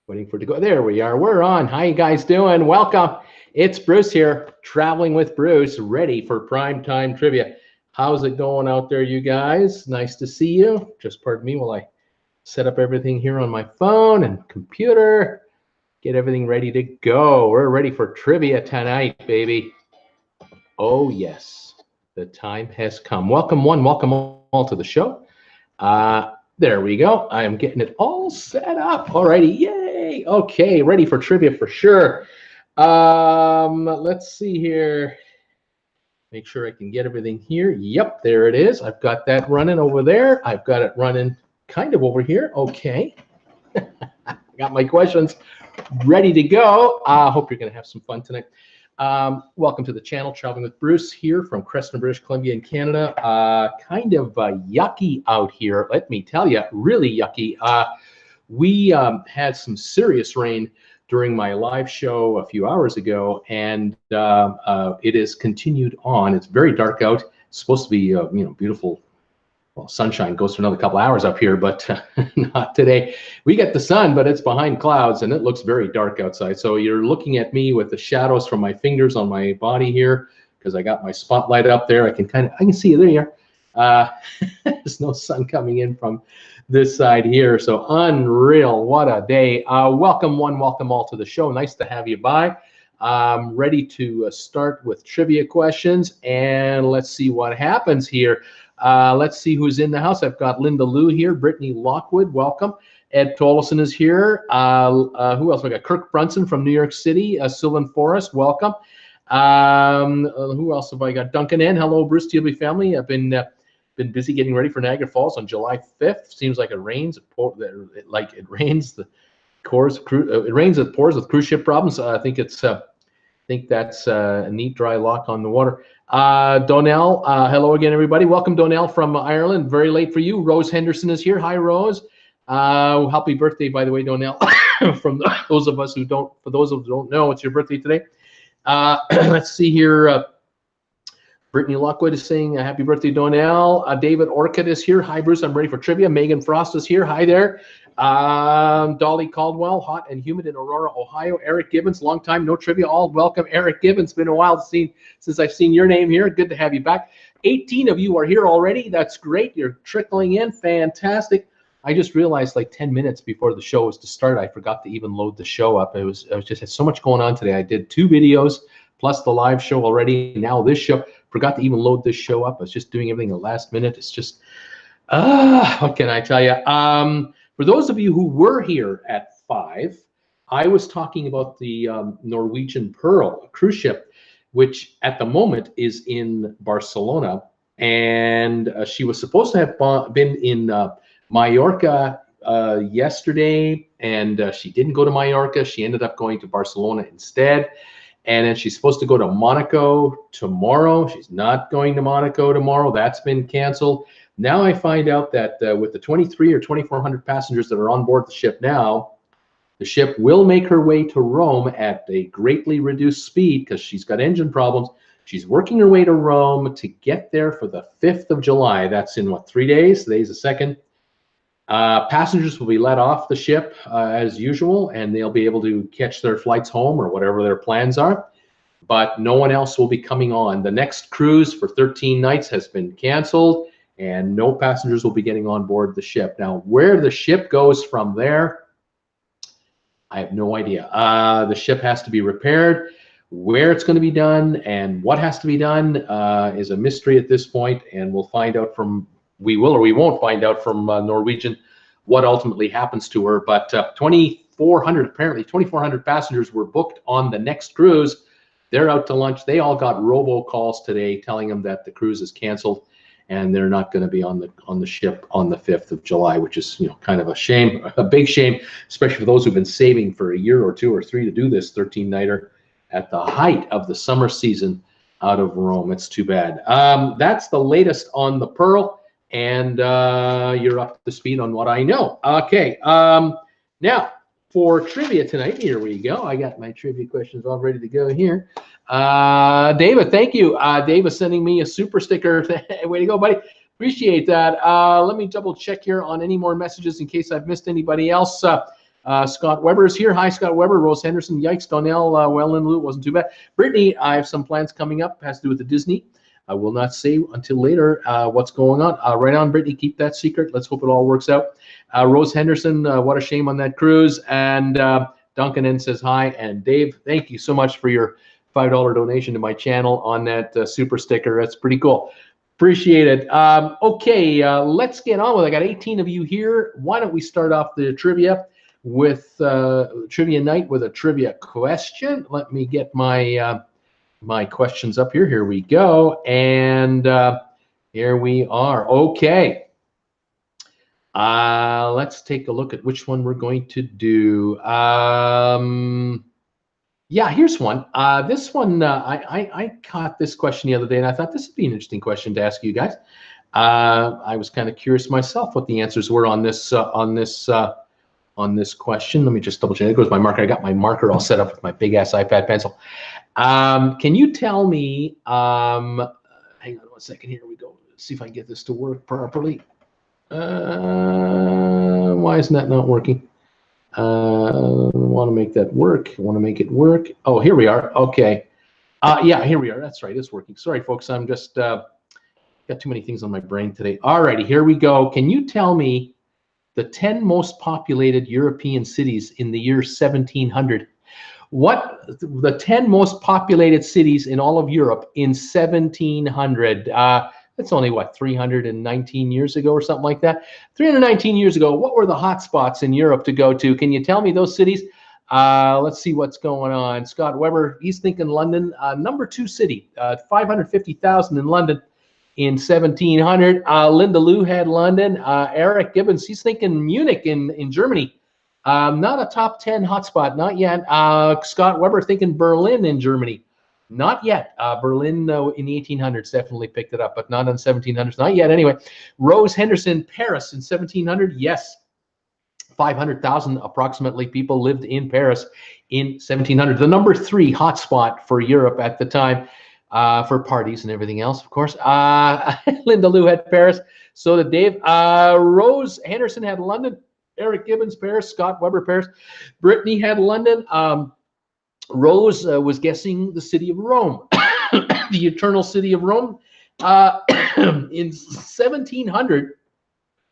Waiting for it to go. There we are. We're on. How you guys doing? Welcome. It's Bruce here, traveling with Bruce, ready for primetime trivia. How's it going out there, you guys? Nice to see you. Just pardon me while I set up everything here on my phone and computer. Get everything ready to go. We're ready for trivia tonight, baby. Oh, yes. The time has come. Welcome one, welcome all to the show. There we go. I am getting it all set up. Alrighty, yay. Okay, ready for trivia for sure. Let's see here. Make sure I can get everything here. Yep, there it is. I've got that running over there. I've got it running kind of over here. Okay. Got my questions ready to go. I hope you're going to have some fun tonight. Welcome to the channel, Traveling with Bruce here from Creston, British Columbia in Canada. Kind of yucky out here, let me tell you, really yucky. We had some serious rain during my live show a few hours ago, and it has continued on. It's very dark out. It's supposed to be beautiful. Well, sunshine goes for another couple hours up here, but not today. We get the sun, but it's behind clouds, and it looks very dark outside. So you're looking at me with the shadows from my fingers on my body here, because I got my spotlight up there. I can see you. There you are. There's no sun coming in from this side here. So unreal. What a day. Welcome one, welcome all to the show. Nice to have you by. Ready to start with trivia questions, and let's see what happens here. Let's see who's in the house. I've got Linda Lou here, Brittany Lockwood, welcome. Ed Tolleson is here. Who else? We got Kirk Brunson from New York City. Sylvan Forrest, welcome. Who else have I got? Duncan N. Hello, Bruce TWB family. I've been busy getting ready for Niagara Falls on July 5th. Seems like it rains. It rains. It rains. It pours with cruise ship problems. I think that's a neat dry lock on the water. Donnell, hello again, everybody. Welcome, Donnell from Ireland. Very late for you. Rose Henderson is here. Hi, Rose. Happy birthday, by the way, Donnell. For those of us who don't know, it's your birthday today. Let's see here. Brittany Lockwood is saying happy birthday, Donnell. David Orchid is here. Hi, Bruce. I'm ready for trivia. Megan Frost is here. Hi there. Dolly Caldwell, hot and humid in Aurora, Ohio. Eric Gibbons, long time no trivia. All welcome, Eric Gibbons. Been a while since I've seen your name here. Good to have you back. 18 of you are here already. That's great. You're trickling in. Fantastic. I just realized like 10 minutes before the show was to start, I forgot to even load the show up. I just had so much going on today. I did 2 videos plus the live show already. Now this show. Forgot to even load this show up. I was just doing everything the last minute. It's just, what can I tell you? For those of you who were here at 5, I was talking about the Norwegian Pearl, a cruise ship, which at the moment is in Barcelona. And she was supposed to have been in Mallorca yesterday, and she didn't go to Mallorca. She ended up going to Barcelona instead. And then she's supposed to go to Monaco tomorrow. She's not going to Monaco tomorrow. That's been canceled. Now I find out that with the 23 or 2,400 passengers that are on board the ship now, the ship will make her way to Rome at a greatly reduced speed because she's got engine problems. She's working her way to Rome to get there for the 5th of July. That's in, what, 3 days? Today's the 2nd. Passengers will be let off the ship as usual, and they'll be able to catch their flights home or whatever their plans are. But no one else will be coming on. The next cruise for 13 nights has been canceled, and no passengers will be getting on board the ship. Now, where the ship goes from there, I have no idea. The ship has to be repaired. Where it's going to be done and what has to be done is a mystery at this point, and we'll find out from, we will or we won't find out from Norwegian what ultimately happens to her. But 2,400, apparently 2,400 passengers were booked on the next cruise. They're out to lunch. They all got robocalls today telling them that the cruise is canceled and they're not going to be on the ship on the 5th of July, which is, kind of a shame, a big shame, especially for those who've been saving for a year or 2 or 3 to do this 13-nighter at the height of the summer season out of Rome. It's too bad. That's the latest on the Pearl, and you're up to speed on what I know. Okay, now for trivia tonight, here we go. I got my trivia questions all ready to go here. David, thank you. David sending me a super sticker. Way to go, buddy. Appreciate that. Let me double check here on any more messages in case I've missed anybody else. Scott Weber is here. Hi, Scott Weber. Rose Henderson. Yikes. Donnell. Well, in Lou wasn't too bad. Brittany, I have some plans coming up. Has to do with the Disney. I will not say until later what's going on. Right on, Brittany. Keep that secret. Let's hope it all works out. Rose Henderson. What a shame on that cruise. And Duncan N says hi. And Dave, thank you so much for your $5 donation to my channel on that super sticker. That's pretty cool. Appreciate it. Okay, let's get on with it. I got 18 of you here. Why don't we start off the trivia with trivia night with a trivia question. Let me get my my questions up here. Here we go. And here we are. Okay. Let's take a look at which one we're going to do. Yeah, here's one. This one, I caught this question the other day, and I thought this would be an interesting question to ask you guys. I was kind of curious myself what the answers were on this question. Let me just double check. There goes my marker. I got my marker all set up with my big ass iPad pencil. Can you tell me? Hang on 1 second. Here we go. Let's see if I can get this to work properly. Why isn't that not working? I want to make that work. I want to make it work. Oh, here we are. Okay. Yeah, here we are. That's right. It's working. Sorry, folks. I'm just got too many things on my brain today. All righty. Here we go. Can you tell me the 10 most populated European cities in the year 1700? What the 10 most populated cities in all of Europe in 1700? That's only, what, 319 years ago or something like that? 319 years ago, what were the hot spots in Europe to go to? Can you tell me those cities? Let's see what's going on. Scott Weber, he's thinking London. Number 2 city, 550,000 in London in 1700. Linda Lou had London. Eric Gibbons, he's thinking Munich in Germany. Not a top 10 hotspot, not yet. Scott Weber thinking Berlin in Germany. Not yet. Berlin in the 1800s definitely picked it up, but not in the 1700s. Not yet. Anyway, Rose Henderson, Paris in 1700. Yes, 500,000 approximately people lived in Paris in 1700. The number 3 hotspot for Europe at the time, for parties and everything else, of course. Linda Lou had Paris. So did Dave. Rose Henderson had London. Eric Gibbons, Paris. Scott Weber, Paris. Brittany had London. Rose was guessing the city of Rome, the eternal city of Rome. In 1700,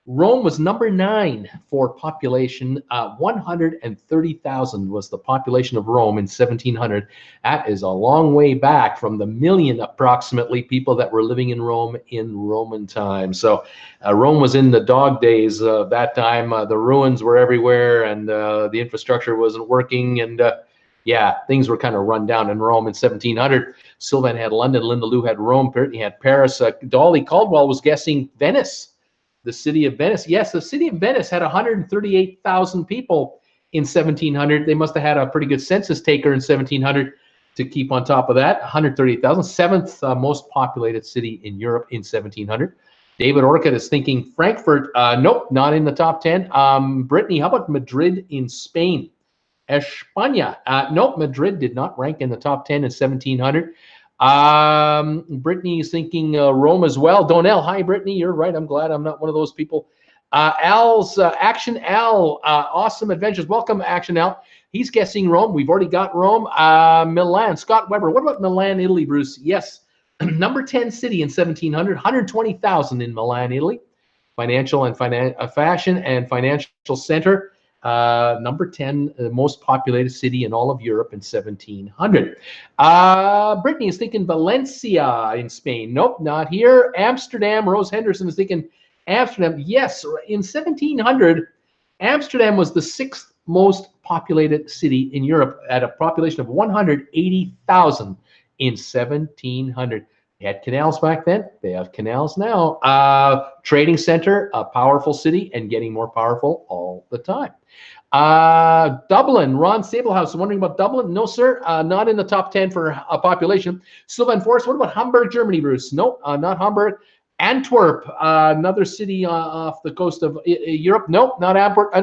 Rome was number 9 for population. 130,000 was the population of Rome in 1700. That is a long way back from the million approximately people that were living in Rome in Roman times. So Rome was in the dog days that time. The ruins were everywhere, and the infrastructure wasn't working, and yeah, things were kind of run down in Rome in 1700. Sylvan had London. Linda Lou had Rome. Brittany had Paris. Dolly Caldwell was guessing Venice, the city of Venice. Yes, the city of Venice had 138,000 people in 1700. They must have had a pretty good census taker in 1700 to keep on top of that. 138,000. 7th most populated city in Europe in 1700. David Orcutt is thinking Frankfurt. Nope, not in the top 10. Brittany, how about Madrid in Spain? España. Nope, Madrid did not rank in the top 10 in 1700. Brittany is thinking Rome as well. Donnell, hi, Brittany. You're right. I'm glad I'm not one of those people. Al's Action Al, Awesome Adventures. Welcome, Action Al. He's guessing Rome. We've already got Rome. Milan. Scott Weber. What about Milan, Italy, Bruce? Yes. Number 10 city in 1700. 120,000 in Milan, Italy. Financial and fashion and financial center. Number 10, the most populated city in all of Europe in 1700. Brittany is thinking Valencia in Spain. Nope, not here. Amsterdam. Rose Henderson is thinking Amsterdam. Yes, in 1700, Amsterdam was the 6th most populated city in Europe at a population of 180,000 in 1700. They had canals back then. They have canals now. Trading center, a powerful city, and getting more powerful all the time. Dublin, Ron Sablehouse, wondering about Dublin? No, sir, not in the top 10 for a population. Sylvan Forest, what about Hamburg, Germany, Bruce? Nope, not Hamburg. Antwerp, another city off the coast of Europe. Nope, not Antwerp.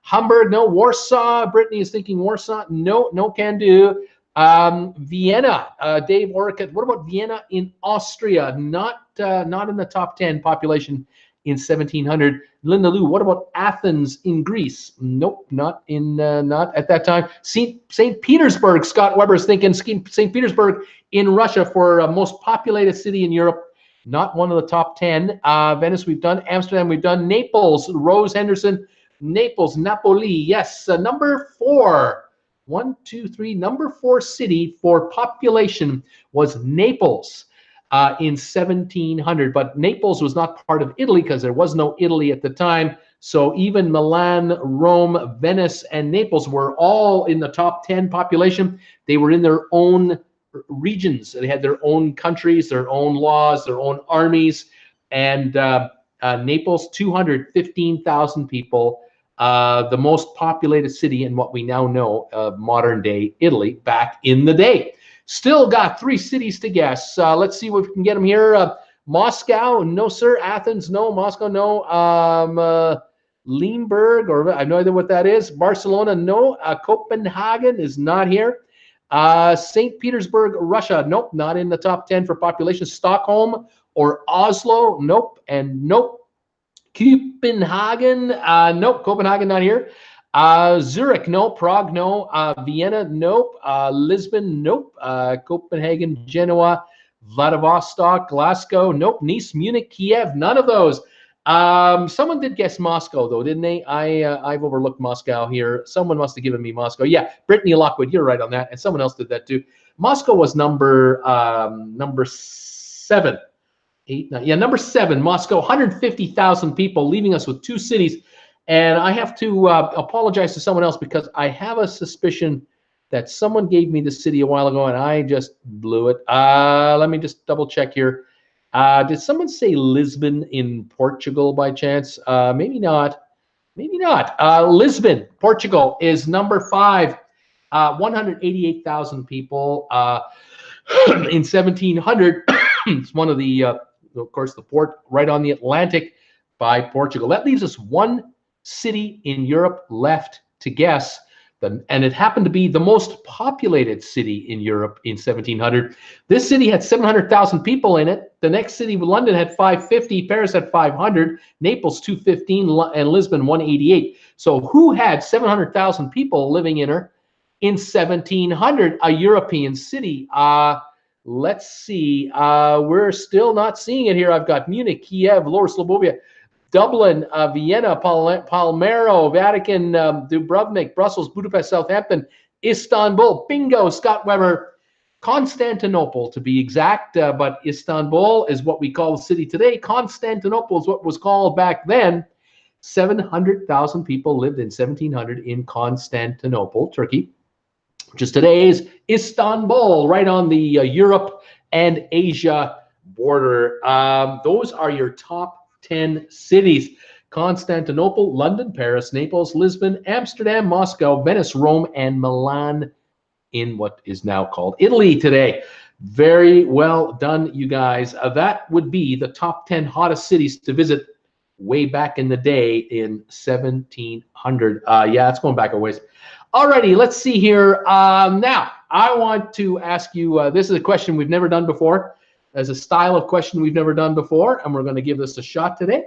Hamburg, no. Warsaw, Brittany is thinking Warsaw. No, no can do. Vienna, Dave Orcutt. What about Vienna in Austria? Not in the top 10 population in 1700. Linda Lou, what about Athens in Greece? Nope, not at that time. St. Petersburg, Scott Weber's thinking St. Petersburg in Russia for most populated city in Europe. Not one of the top 10. Venice, we've done. Amsterdam, we've done. Naples, Rose Henderson. Naples, Napoli, yes. Number 4. 1, 2, 3. Number 4 city for population was Naples in 1700. But Naples was not part of Italy because there was no Italy at the time. So even Milan, Rome, Venice, and Naples were all in the top 10 population. They were in their own regions. They had their own countries, their own laws, their own armies. And Naples, 215,000 people. The most populated city in what we now know of modern day Italy back in the day. Still got 3 cities to guess. Let's see if we can get them here. Moscow, no sir. Athens, no. Moscow, no. Limburg, or I have no idea what that is. Barcelona, no. Copenhagen is not here. St. Petersburg, Russia, nope, not in the top 10 for population. Stockholm or Oslo, nope, and nope. Copenhagen, nope, Copenhagen not here. Zurich, no. Prague, no. Vienna, nope. Lisbon, nope. Copenhagen, Genoa, Vladivostok, Glasgow, nope. Nice, Munich, Kiev, none of those. Someone did guess Moscow though, didn't they? I've overlooked Moscow here. Someone must have given me Moscow. Yeah, Brittany Lockwood, you're right on that, and someone else did that too. Moscow was number 7. 8, 9. Yeah, number 7, Moscow, 150,000 people, leaving us with 2 cities. And I have to apologize to someone else because I have a suspicion that someone gave me the city a while ago and I just blew it. Let me just double check here. Did someone say Lisbon in Portugal by chance? Maybe not. Maybe not. Lisbon, Portugal is number 5. 188,000 people in 1700. It's one of the, of course, the port right on the Atlantic by Portugal. That leaves us 1 city in Europe left to guess. And it happened to be the most populated city in Europe in 1700. This city had 700,000 people in it. The next city, London, had 550. Paris had 500. Naples, 215. And Lisbon, 188. So who had 700,000 people living in her in 1700? A European city. Let's see. We're still not seeing it here. I've got Munich, Kiev, Lower Slobovia, Dublin, Vienna, Palmero, Vatican, Dubrovnik, Brussels, Budapest, Southampton, Istanbul. Bingo, Scott Weber. Constantinople, to be exact, but Istanbul is what we call the city today. Constantinople is what was called back then. 700,000 people lived in 1700 in Constantinople, Turkey, which is today's Istanbul, right on the Europe and Asia border. Those are your top 10 cities. Constantinople, London, Paris, Naples, Lisbon, Amsterdam, Moscow, Venice, Rome, and Milan in what is now called Italy today. Very well done, you guys. That would be the top 10 hottest cities to visit way back in the day in 1700. Yeah, it's going back a ways. Alrighty, let's see here. Now, I want to ask you, this is a question we've never done before. As a style of question we've never done before, and we're going to give this a shot today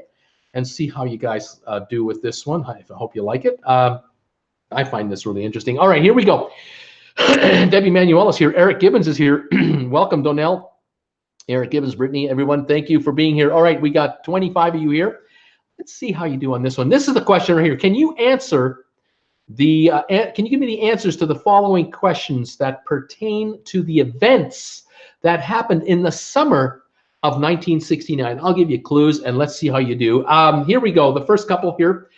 and see how you guys do with this one. I hope you like it. I find this really interesting. All right, here we go. Debbie Manuel is here. Eric Gibbons is here. Welcome, Donnell. Eric Gibbons, Brittany, everyone, thank you for being here. All right, we got 25 of you here. Let's see how you do on this one. This is the question right here. Can you answer the, can you give me the answers to the following questions that pertain to the events that happened in the summer of 1969? I'll give you clues and let's see how you do. Here we go. The first couple here.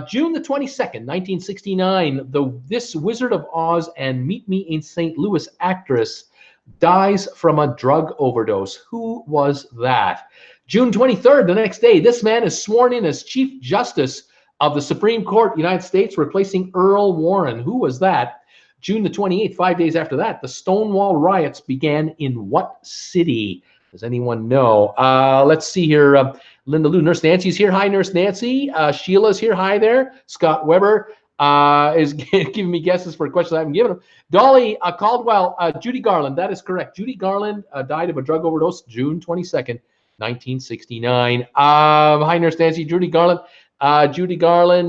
June the 22nd, 1969, this Wizard of Oz and Meet Me in St. Louis actress dies from a drug overdose. Who was that? June 23rd, the next day, this man is sworn in as Chief Justice of the Supreme Court, United States, replacing Earl Warren. Who was that? June the 28th, 5 days after that, the Stonewall riots began in what city? Does anyone know? Let's see here. Linda Lou, Nurse Nancy's here. Hi, Nurse Nancy. Sheila's here. Hi there. Scott Weber is giving me guesses for questions I haven't given him. Dolly Caldwell, Judy Garland. That is correct. Judy Garland died of a drug overdose June 22nd, 1969. Hi, Nurse Nancy. Judy Garland.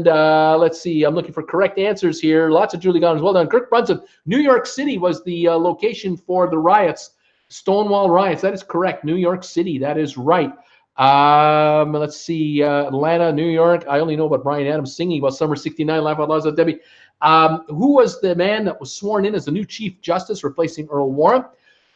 Let's see. I'm looking for correct answers here. Lots of Judy Garlands. Well done. Kirk Brunson. New York City was the location for the riots, Stonewall riots. That is correct. New York City. That is right. Let's see. Atlanta, New York. I only know about Bryan Adams singing about Summer '69. Laugh out loud, Debbie. Who was the man that was sworn in as the new Chief Justice, replacing Earl Warren?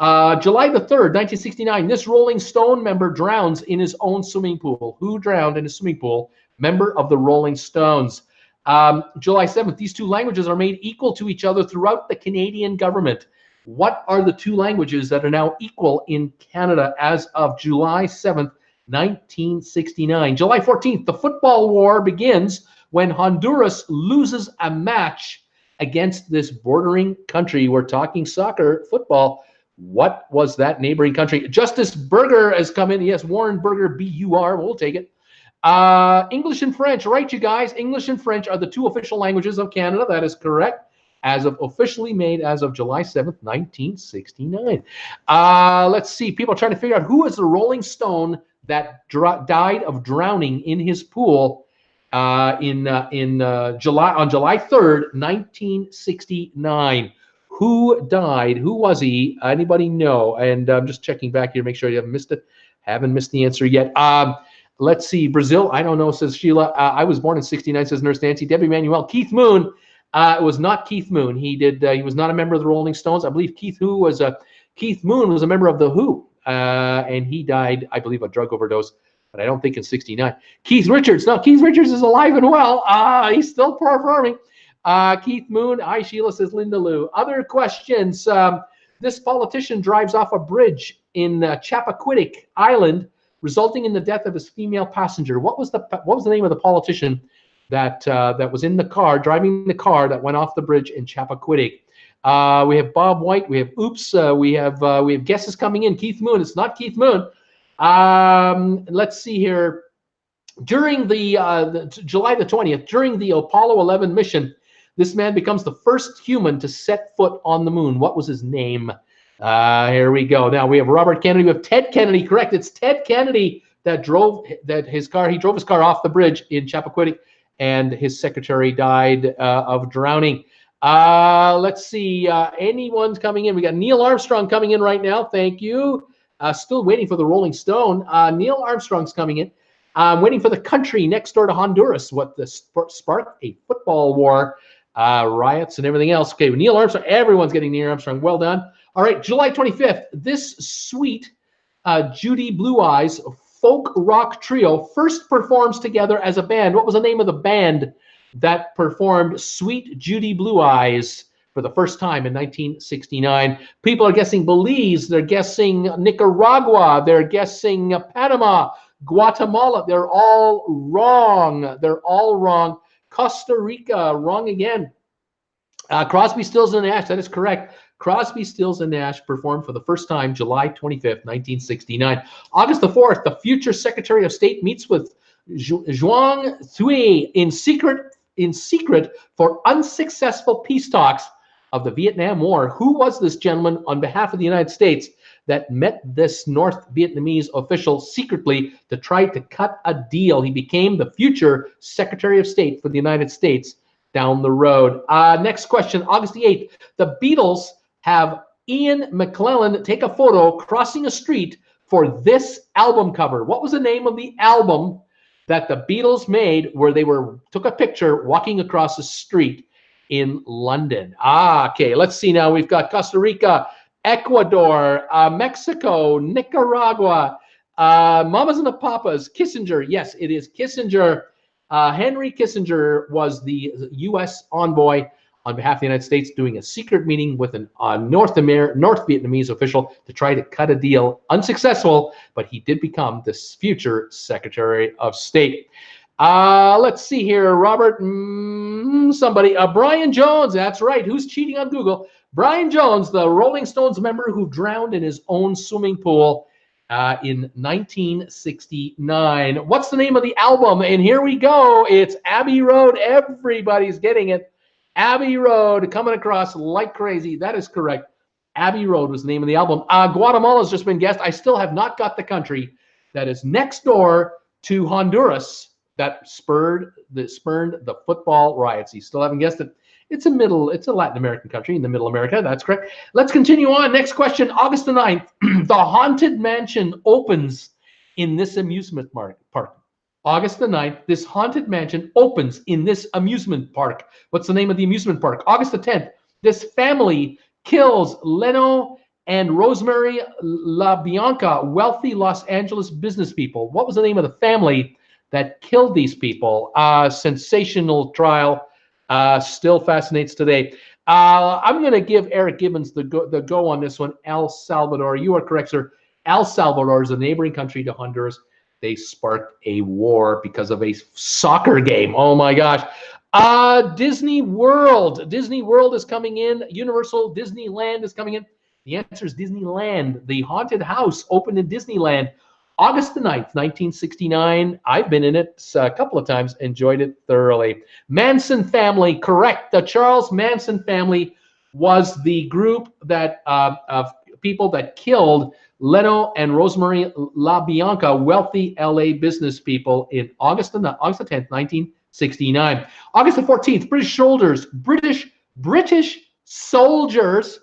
July the 3rd, 1969. This Rolling Stone member drowns in his own swimming pool. Who drowned in a swimming pool? Member of the Rolling Stones. July 7th. These two languages are made equal to each other throughout the Canadian government. What are the two languages that are now equal in Canada as of July 7th, 1969? July 14th. The football war begins when Honduras loses a match against this bordering country. We're talking soccer, football. What was that neighboring country? Justice Burger has come in. Yes, Warren Burger, B-U-R. We'll take it. English and French. Right, you guys. English and French are the two official languages of Canada. That is correct. As of officially made as of July 7th, 1969. Let's see. People are trying to figure out who is the Rolling Stone that died of drowning in his pool on July 3rd, 1969. Who died? Who was he? Anybody know? And I'm just checking back here, make sure you haven't missed it. Haven't missed the answer yet. Let's see. Brazil, I don't know, says Sheila. I was born in '69, says Nurse Nancy. Debbie Manuel. Keith Moon. It was not Keith Moon. He was not a member of the Rolling Stones. I believe Keith Moon was a member of the Who, and he died, I believe, a drug overdose. But I don't think in '69. Keith Richards. No, Keith Richards is alive and well. He's still performing. Keith Moon. Hi, Sheila, says Linda Lou. Other questions. This politician drives off a bridge in Chappaquiddick Island, resulting in the death of his female passenger. What was the name of the politician that was in the car, driving the car that went off the bridge in Chappaquiddick? We have Bob White. We have Oops. We have guesses coming in. Keith Moon. It's not Keith Moon. Let's see here. During the July the 20th, during the Apollo 11 mission, this man becomes the first human to set foot on the moon. What was his name? Here we go. Now we have Robert Kennedy. We have Ted Kennedy. Correct. It's Ted Kennedy that drove his car off the bridge in Chappaquiddick, and his secretary died of drowning. Let's see. Anyone's coming in? We got Neil Armstrong coming in right now. Thank you. Still waiting for the Rolling Stone. Neil Armstrong's coming in. Waiting for the country next door to Honduras. What sparked a football war, riots, and everything else. Okay, Neil Armstrong. Everyone's getting Neil Armstrong. Well done. All right, July 25th. This sweet Judy Blue Eyes folk rock trio first performs together as a band. What was the name of the band that performed Sweet Judy Blue Eyes for the first time in 1969? People are guessing Belize. They're guessing Nicaragua. They're guessing Panama, Guatemala. They're all wrong. They're all wrong. Costa Rica, wrong again. Crosby, Stills, and Nash. That is correct. Crosby, Stills, and Nash performed for the first time July 25th, 1969. August the 4th, the future Secretary of State meets with Zhuang Thuy in secret for unsuccessful peace talks of the Vietnam War. Who was this gentleman on behalf of the United States that met this North Vietnamese official secretly to try to cut a deal? He became the future Secretary of State for the United States down the road. Next question, August the 8th. The Beatles have Ian McClellan take a photo crossing a street for this album cover. What was the name of the album that the Beatles made where they took a picture walking across a street in London? Okay, let's see now. We've got Costa Rica, Ecuador, Mexico, Nicaragua, Mamas and the Papas, Kissinger. Yes, it is Kissinger. Henry Kissinger was the U.S. envoy on behalf of the United States, doing a secret meeting with a North Vietnamese official to try to cut a deal. Unsuccessful, but he did become this future Secretary of State. Let's see here, Robert, somebody, Brian Jones. That's right. Who's cheating on Google? Brian Jones, the Rolling Stones member who drowned in his own swimming pool in 1969. What's the name of the album? And here we go. It's Abbey Road. Everybody's getting it. Abbey Road, coming across like crazy. That is correct. Abbey Road was the name of the album. Guatemala has just been guessed. I still have not got the country. that is next door to Honduras that spurned the football riots. You still haven't guessed it. It's a Latin American country in the Middle America. That's correct. Let's continue on. Next question. August the 9th, the Haunted Mansion opens in this amusement park. August the 9th, this Haunted Mansion opens in this amusement park. What's the name of the amusement park? August the 10th, this family kills Leno and Rosemary LaBianca, wealthy Los Angeles business people. What was the name of the family that killed these people? Sensational trial. Still fascinates today. I'm going to give Eric Gibbons the go on this one. El Salvador. You are correct, sir. El Salvador is a neighboring country to Honduras. They sparked a war because of a soccer game. Oh my gosh. Disney World. Disney World is coming in. Universal Disneyland is coming in. The answer is Disneyland. The haunted house opened in Disneyland August the 9th, 1969. I've been in it a couple of times, enjoyed it thoroughly. Manson family, correct. The Charles Manson family was the group that of people that killed Leno and Rosemary LaBianca, wealthy LA business people, in August the 10th, 1969. August the 14th, British soldiers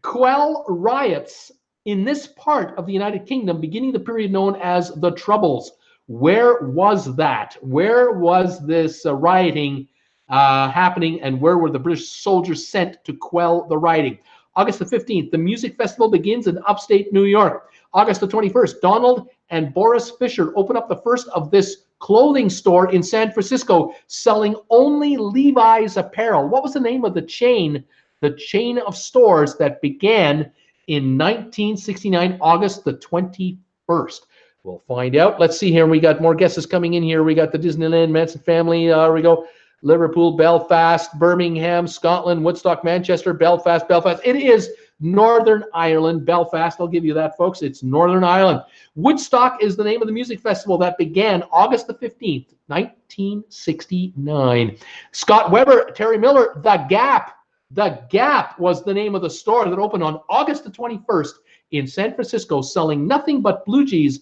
quell riots in this part of the United Kingdom, beginning the period known as the Troubles. Where was that? Where was this rioting happening, and where were the British soldiers sent to quell the rioting? August the 15th, the music festival begins in upstate New York. August the 21st, Donald and Boris Fisher open up the first of this clothing store in San Francisco, selling only Levi's apparel. What was the name of the chain of stores that began in 1969, August the 21st? We'll find out. Let's see here. We got more guesses coming in here. We got the Disneyland, Manson family. There we go. Liverpool, Belfast, Birmingham, Scotland, Woodstock, Manchester, Belfast. It is Northern Ireland, Belfast. I'll give you that, folks. It's Northern Ireland. Woodstock is the name of the music festival that began August the 15th, 1969. Scott Weber, Terry Miller, The Gap. The Gap was the name of the store that opened on August the 21st in San Francisco, selling nothing but blue jeans,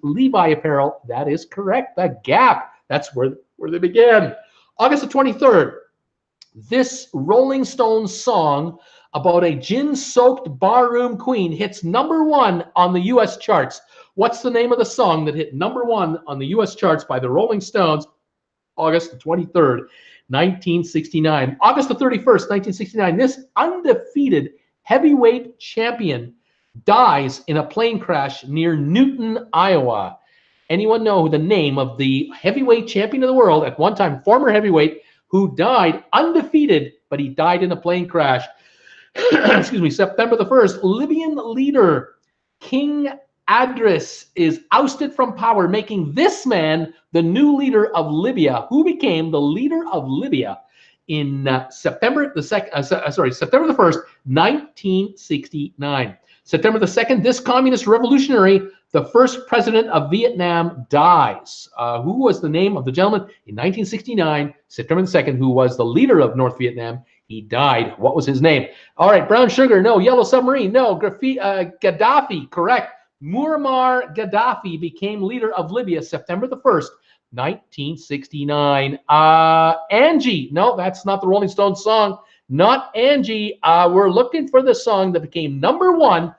Levi apparel. That is correct. The Gap. That's where they began. August the 23rd, this Rolling Stones song about a gin-soaked barroom queen hits #1 on the U.S. charts. What's the name of the song that hit #1 on the U.S. charts by the Rolling Stones? August the 23rd, 1969. August the 31st, 1969, this undefeated heavyweight champion dies in a plane crash near Newton, Iowa. Anyone know the name of the heavyweight champion of the world, at one time former heavyweight, who died undefeated, but he died in a plane crash? Excuse me. September the 1st, Libyan leader King Adris is ousted from power, making this man the new leader of Libya, who became the leader of Libya in September the 1st, 1969. September the 2nd, this communist revolutionary, the first president of Vietnam, dies. Who was the name of the gentleman in 1969, September the 2nd, who was the leader of North Vietnam? He died. What was his name? All right, brown sugar, no. Yellow submarine, no. Gaddafi, correct. Muammar Gaddafi became leader of Libya September the 1st, 1969. Angie, no, that's not the Rolling Stones song. Not Angie. We're looking for the song that became #1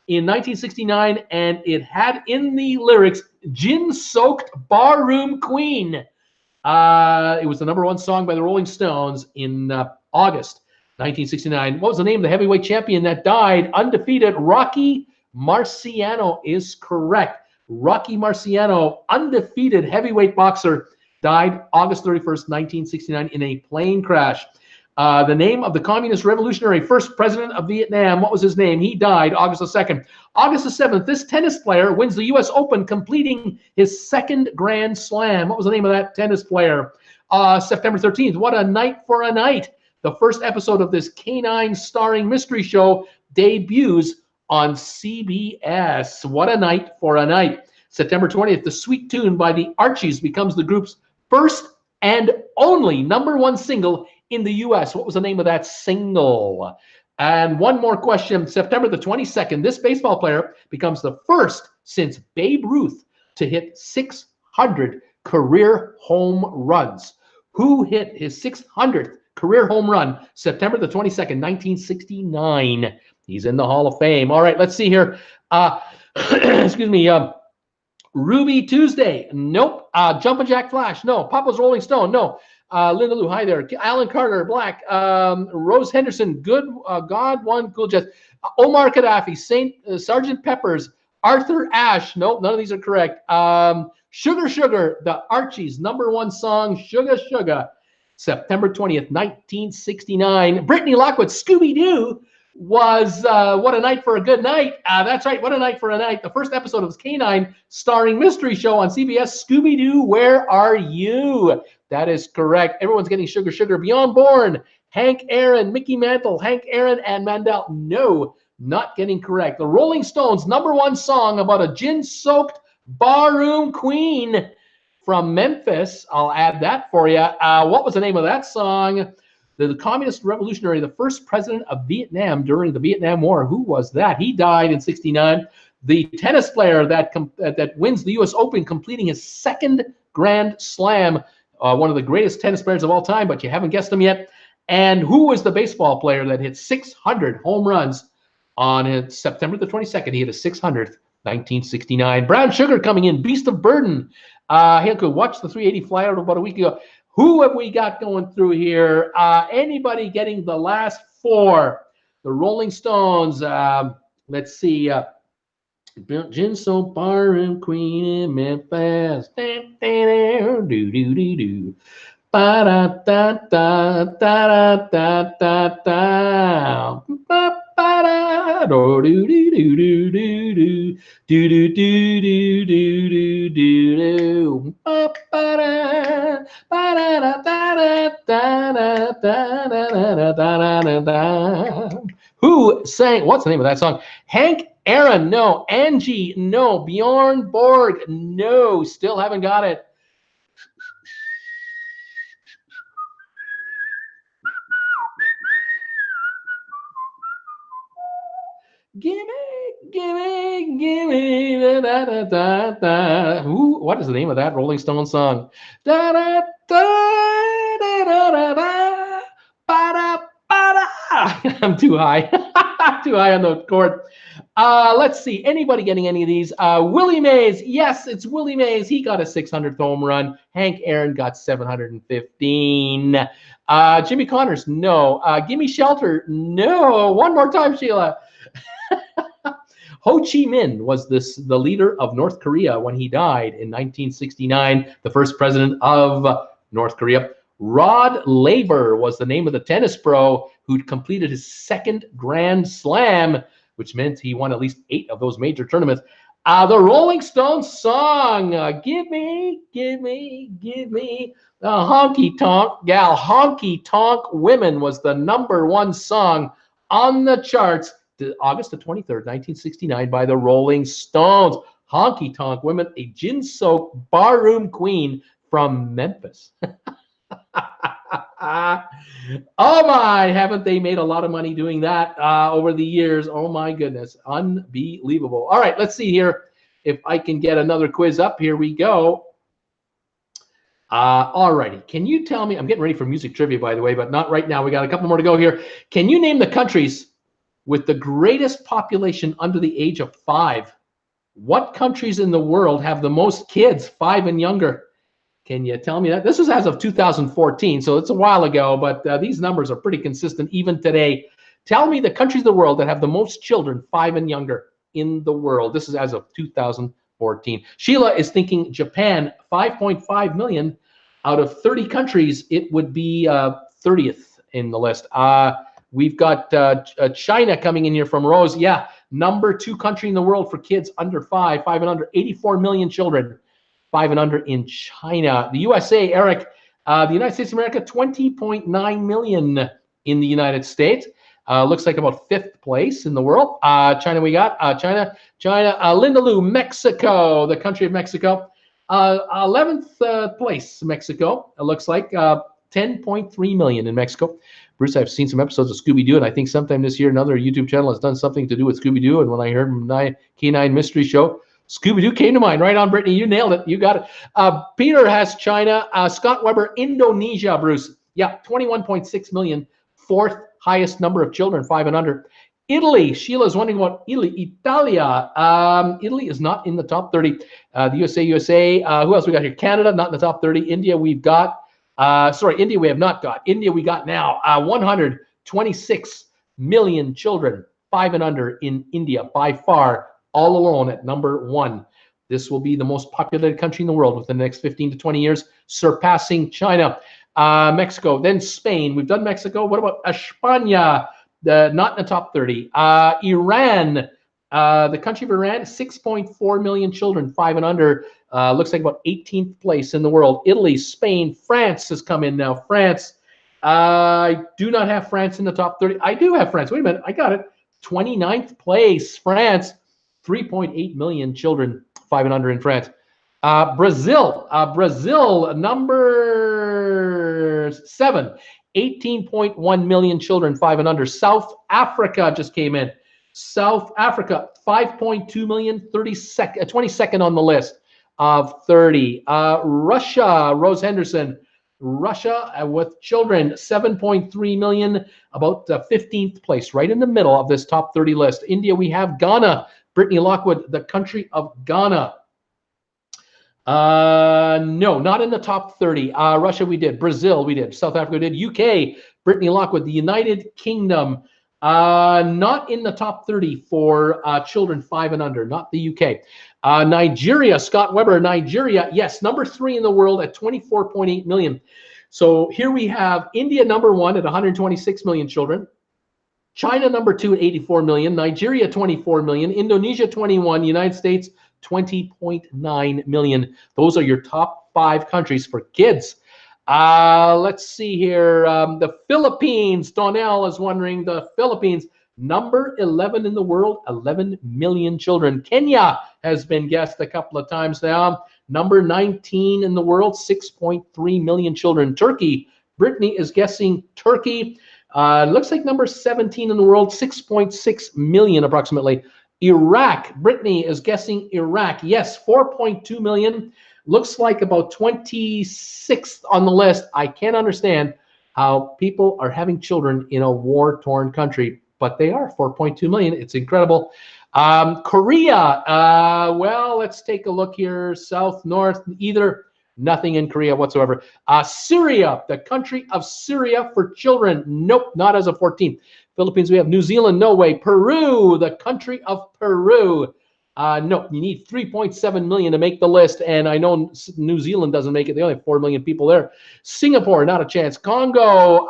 in 1969, and it had in the lyrics, gin-soaked barroom queen. It was the #1 song by the Rolling Stones in August 1969. What was the name of the heavyweight champion that died undefeated? Rocky Marciano is correct. Rocky Marciano, undefeated heavyweight boxer, died August 31st, 1969 in a plane crash. The name of the communist revolutionary first president of Vietnam, what was his name? He died August the 2nd. August the 7th, this tennis player wins the U.S. Open, completing his second Grand Slam. What was the name of that tennis player? September 13th, what a night for a night. The first episode of this Canine starring mystery show debuts on CBS. What a night for a night. September 20th, the Sweet Tune by the Archies becomes the group's first and only #1 single in the U.S. What was the name of that single? And one more question. September the 22nd, this baseball player becomes the first since Babe Ruth to hit 600 career home runs. Who hit his 600th career home run September the 22nd, 1969? He's in the Hall of Fame. All right, let's see here. Excuse me. Ruby Tuesday. Nope. Jumpin' Jack Flash. No. Papa's Rolling Stone. No. Linda Lou. Hi there. Alan Carter. Black. Rose Henderson. Good. God One. Cool Jets. Omar Gaddafi. Sergeant Peppers. Arthur Ashe. Nope. None of these are correct. Sugar Sugar. The Archies. #1 song. Sugar Sugar. September 20th, 1969. Brittany Lockwood. Scooby Doo was What a Night for a Good Night. That's right, What a Night for a Night. The first episode of K9 starring mystery show on CBS, Scooby-Doo, Where Are You? That is correct. Everyone's getting Sugar Sugar. Beyond Born, Hank Aaron, Mickey Mantle, Hank Aaron, and Mandel. No, not getting correct. The Rolling Stones' #1 song about a gin-soaked barroom queen from Memphis. I'll add that for you. What was the name of that song? The communist revolutionary, the first president of Vietnam during the Vietnam War. Who was that? He died in '69. The tennis player that wins the U.S. Open, completing his second Grand Slam. One of the greatest tennis players of all time, but you haven't guessed him yet. And who was the baseball player that hit 600 home runs on September the 22nd? He hit his 600th, 1969. Brown Sugar coming in, Beast of Burden. He could watch the 380 flyout about a week ago. Who have we got going through here? Anybody getting the last four? The Rolling Stones. Let's see. Gin Soap Barroom Queen in Memphis. Do-do-do-do. Ba-da-da-da-da-da-da-da. Ba-ba-da. Do-do-do-do-do-do-do. Do-do-do-do-do-do-do. Ba-ba-da. Ba-da-da-da-da-da-da-da-da-da-da-da. Who sang? What's the name of that song? Hank Aaron, no. Angie, no. Bjorn Borg, no. Still haven't got it. Gimme, da, da, da, da, da. Who? What is the name of that Rolling Stone song? Da, da, da, da, da, da, da. Ba, da, ba, da. I'm too high. Too high on the chord. Let's see. Anybody getting any of these? Willie Mays. Yes, it's Willie Mays. He got a 600th home run. Hank Aaron got 715. Jimmy Connors. No. Gimme Shelter. No. One more time, Sheila. Ho Chi Minh was the leader of North Korea when he died in 1969, the first president of North Korea. Rod Laver was the name of the tennis pro who completed his second Grand Slam, which meant he won at least 8 of those major tournaments. The Rolling Stones song, Give Me, Give Me, Give Me the Honky Tonk Gal. Honky Tonk Women was the #1 song on the charts August the 23rd, 1969 by the Rolling Stones. Honky Tonk Women, a gin-soaked barroom queen from Memphis. Oh my, haven't they made a lot of money doing that over the years? Oh my goodness, unbelievable. All right, let's see here if I can get another quiz up. Here we go. All righty, can you tell me, I'm getting ready for music trivia, by the way, but not right now. We got a couple more to go here. Can you name the countries with the greatest population under the age of 5? What countries in the world have the most kids 5 and younger? Can you tell me that? This was as of 2014, so it's a while ago, but these numbers are pretty consistent even today. Tell me the countries of the world that have the most children 5 and younger in the world. This is as of 2014. Sheila is thinking Japan, 5.5 million. Out of 30 countries, it would be 30th in the list. We've got China coming in here from Rose. Yeah, #2 country in the world for kids under 5 and under. 84 million children, 5 and under in China. The USA, Eric, the United States of America, 20.9 million in the United States. Looks like about 5th place in the world. China, we got China. Linda Lou, Mexico, the country of Mexico. 11th place, Mexico. It looks like 10.3 million in Mexico. Bruce, I've seen some episodes of Scooby-Doo, and I think sometime this year another YouTube channel has done something to do with Scooby-Doo. And when I heard K9 Mystery Show, Scooby-Doo came to mind. Right on, Brittany. You nailed it. You got it. Peter has China. Scott Weber, Indonesia, Bruce. Yeah, 21.6 million. Fourth highest number of children, 5 and under. Italy. Sheila's wondering about Italy. Italia. Italy is not in the top 30. The USA. Who else we got here? Canada, not in the top 30. India, we've got. India we have not got. India we got now. 126 million children, 5 and under in India, by far, all alone at number 1. This will be the most populated country in the world within the next 15 to 20 years, surpassing China. Mexico, then Spain. We've done Mexico. What about España? Not in the top 30. Iran, the country of Iran, 6.4 million children, 5 and under. Looks like about 18th place in the world. Italy, Spain, France has come in now. France, I do not have France in the top 30. I do have France. Wait a minute. I got it. 29th place, France, 3.8 million children, 5 and under in France. Brazil, number 7, 18.1 million children, 5 and under. South Africa just came in. South Africa, 5.2 million, 22nd on the list of 30. Russia, Rose Henderson, Russia with children, 7.3 million, about 15th place, right in the middle of this top 30 list. India, we have Ghana. Brittany Lockwood, the country of Ghana. No, not in the top 30. Russia, we did. Brazil, we did. South Africa, we did. UK, Brittany Lockwood. The United Kingdom, not in the top 30 for children 5 and under, not the UK. Nigeria, Scott Weber, Nigeria, yes, number 3 in the world at 24.8 million. So here we have India number 1 at 126 million children. China number 2 at 84 million. Nigeria 24 million. Indonesia 21. United States 20.9 million. Those are your top 5 countries for kids. Let's see here. The Philippines. Donnell is wondering. The Philippines, number 11 in the world, 11 million children. Kenya has been guessed a couple of times now. Number 19 in the world, 6.3 million children. Turkey. Brittany is guessing Turkey. Looks like number 17 in the world, 6.6 million approximately. Iraq. Brittany is guessing Iraq. Yes, 4.2 million. Looks like about 26th on the list. I can't understand how people are having children in a war-torn country, but they are 4.2 million. It's incredible. Korea. Well, let's take a look here. South, north, either. Nothing in Korea whatsoever. Syria, the country of Syria for children. Nope, not as of 14th. Philippines, we have New Zealand, no way. Peru, the country of Peru. No, you need 3.7 million to make the list, and I know New Zealand doesn't make it. They only have 4 million people there. Singapore, not a chance. Congo,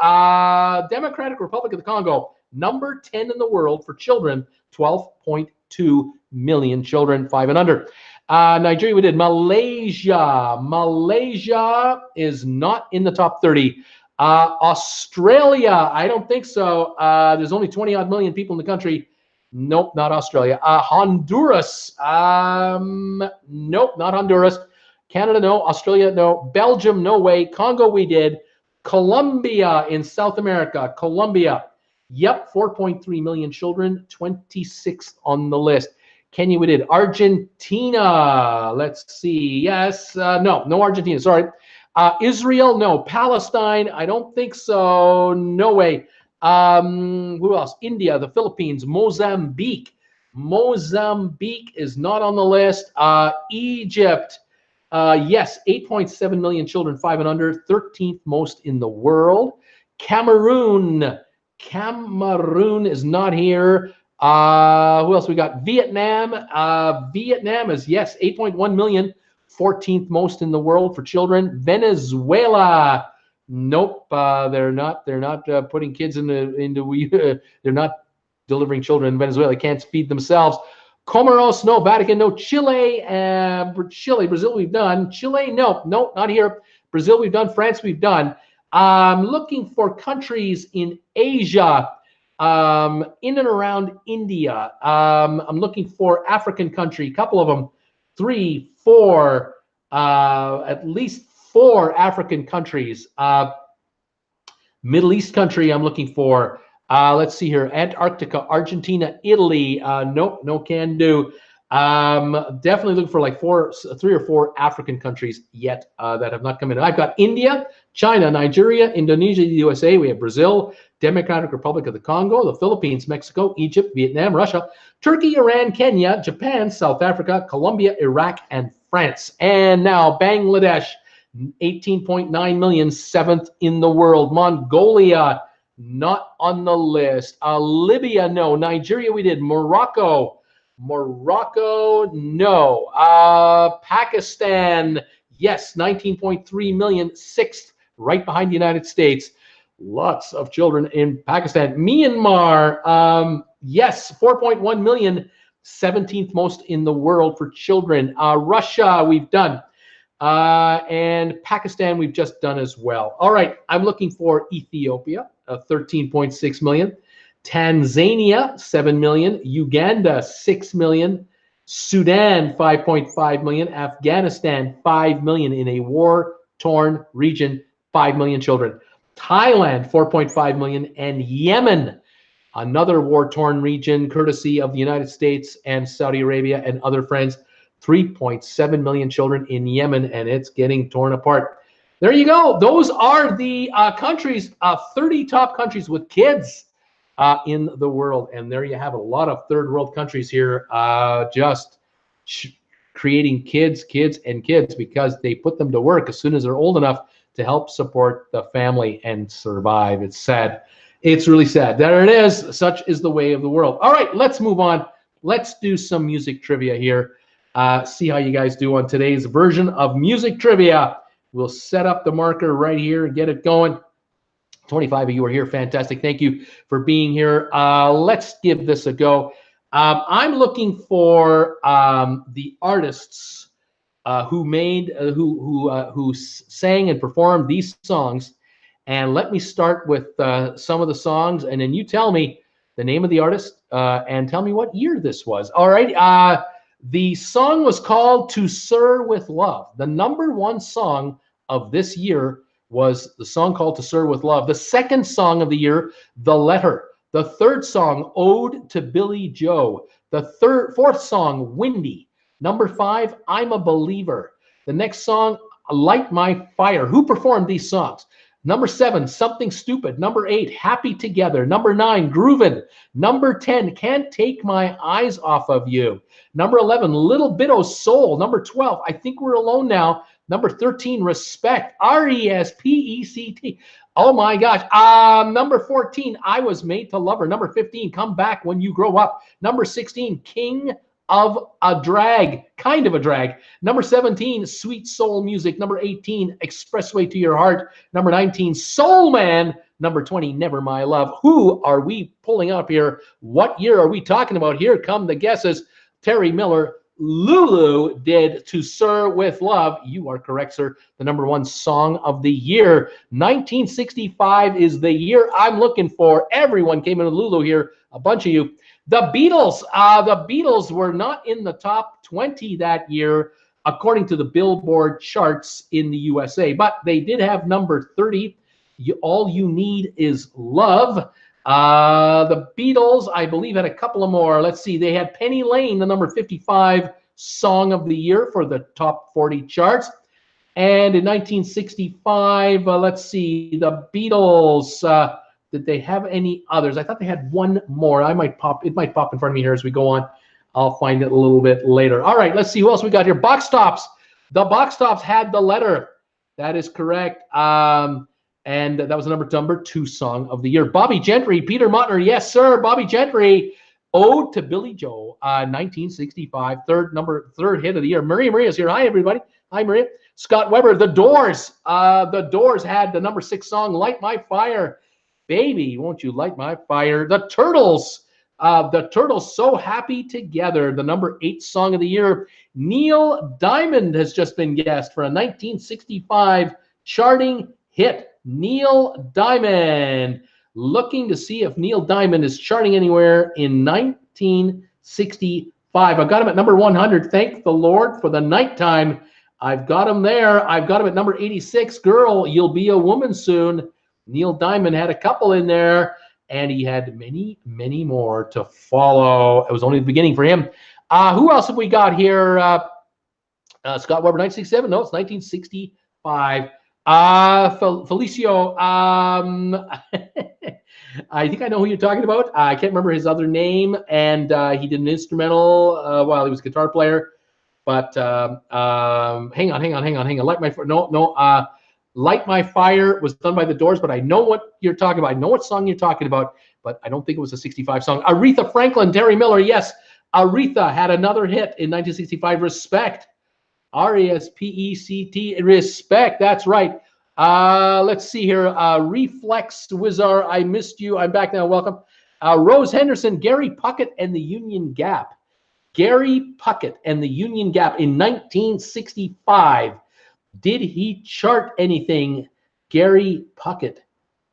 Democratic Republic of the Congo, number 10 in the world for children, 12.2 million children, 5 and under. Nigeria, we did. Malaysia. Malaysia is not in the top 30. Australia, I don't think so. There's only 20-odd million people in the country. Nope, not Australia. Honduras. Nope, not Honduras. Canada, no. Australia, no. Belgium, no way. Congo, we did. Colombia in South America. Colombia. Yep, 4.3 million children, 26th on the list. Kenya, we did. Argentina, let's see. Yes, no Argentina, sorry. Israel, no. Palestine, I don't think so. No way. Who else? India, the Philippines, Mozambique. Mozambique is not on the list. Egypt, yes, 8.7 million children, 5 and under, 13th most in the world. Cameroon is not here. Who else we got? Vietnam. Vietnam is, yes, 8.1 million, 14th most in the world for children. Venezuela, nope, they're not putting kids into they're not delivering children in Venezuela. They can't feed themselves. Comoros, no. Vatican, no. Chile, Brazil, we've done. Chile, no, not here. Brazil, we've done. France, we've done. Looking for countries in Asia. In and around India. I'm looking for African country, a couple of them, 3, 4, at least 4 African countries. Middle East country I'm looking for. Let's see here. Antarctica, Argentina, Italy. Nope, no can do. Definitely looking for like 3 or 4 African countries yet that have not come in. I've got India, China, Nigeria, Indonesia, the USA. We have Brazil, Democratic Republic of the Congo, the Philippines, Mexico, Egypt, Vietnam, Russia, Turkey, Iran, Kenya, Japan, South Africa, Colombia, Iraq, and France. And now Bangladesh, 18.9 million, 7th in the world. Mongolia, not on the list. Libya, no. Nigeria, we did. Morocco, no. Pakistan, yes, 19.3 million, 6th, right behind the United States. Lots of children in Pakistan. Myanmar, yes, 4.1 million, 17th most in the world for children. Russia, we've done. And Pakistan, we've just done as well. All right, I'm looking for Ethiopia, 13.6 million. Tanzania, 7 million. Uganda, 6 million. Sudan, 5.5 million. Afghanistan, 5 million in a war-torn region, 5 million children. Thailand, 4.5 million. And Yemen, another war-torn region, courtesy of the United States and Saudi Arabia and other friends, 3.7 million children in Yemen, and it's getting torn apart. There you go. Those are the countries, 30 top countries with kids in the world. And there you have it. A lot of third world countries here just creating kids because they put them to work as soon as they're old enough to help support the family and survive. It's sad. It's really sad. There it is. Such is the way of the world. All right, let's move on. Let's do some music trivia here. See how you guys do on today's version of music trivia. We'll set up the marker right here and get it going. 25 of you are here. Fantastic. Thank you for being here. Let's give this a go. I'm looking for the artists who sang and performed these songs. And let me start with some of the songs, and then you tell me the name of the artist and tell me what year this was. All right. The song was called To Sir With Love. The #1 song of this year was the song called To Sir With Love. The second song of the year, The Letter. The third song, Ode to Billy Joe. The fourth song, Windy. #5, I'm a Believer. The next song, Light My Fire. Who performed these songs? #7, Something Stupid. #8, Happy Together. #9, Groovin'. #10, Can't Take My Eyes Off of You. #11, Little Bit of Soul. #12, I Think We're Alone Now. #13, Respect. RESPECT. Oh my gosh. #14, I Was Made to Love Her. #15, Come Back When You Grow Up. #16, King of a Drag, Kind of a Drag. #17, Sweet Soul Music. #18, Expressway to Your Heart. #19, Soul Man. #20, Never My Love. Who are we pulling up here? What year are we talking about? Here come the guesses. Terry Miller. Lulu did To Sir With Love. You are correct, sir. The #1 song of the year. 1965 is the year I'm looking for. Everyone came in with Lulu here. A bunch of you. The Beatles were not in the top 20 that year, according to the Billboard charts in the USA, but they did have #30. All You Need Is Love. The Beatles, I believe, had a couple of more. Let's see. They had Penny Lane, the #55 song of the year for the top 40 charts. And in 1965, let's see, the Beatles, did they have any others? I thought they had one more. It might pop in front of me here as we go on. I'll find it a little bit later. All right, let's see who else we got here. Box Tops. The Box Tops had The Letter. That is correct. And that was the #2 song of the year. Bobby Gentry, Peter Mottner. Yes, sir. Bobby Gentry. Ode to Billy Joe, 1965. Third hit of the year. Maria's here. Hi, everybody. Hi, Maria. Scott Weber. The Doors. The Doors had the #6 song, Light My Fire. Baby, won't you light my fire? The Turtles. So Happy Together. The #8 song of the year. Neil Diamond has just been guessed for a 1965 charting hit. Neil Diamond. Looking to see if Neil Diamond is charting anywhere in 1965. I've got him at #100. Thank the Lord for the nighttime. I've got him there. I've got him at #86. Girl, You'll Be a Woman Soon. Neil Diamond had a couple in there, and he had many, many more to follow. It was only the beginning for him. Who else have we got here? Scott Weber, 1967. No, it's 1965. Felicio. I think I know who you're talking about. I can't remember his other name, and he did an instrumental while he was a guitar player. But hang on. Light My Fire. No. Light My Fire was done by The Doors, but I know what you're talking about. I know what song you're talking about, but I don't think it was a 65 song. Aretha Franklin, Terry Miller. Yes, Aretha had another hit in 1965, Respect. R-E-S-P-E-C-T, Respect. That's right. Let's see here. Reflex Wizard, I missed you. I'm back now. Welcome. Rose Henderson, Gary Puckett and the Union Gap. Gary Puckett and the Union Gap in 1965. Did he chart anything? Gary Puckett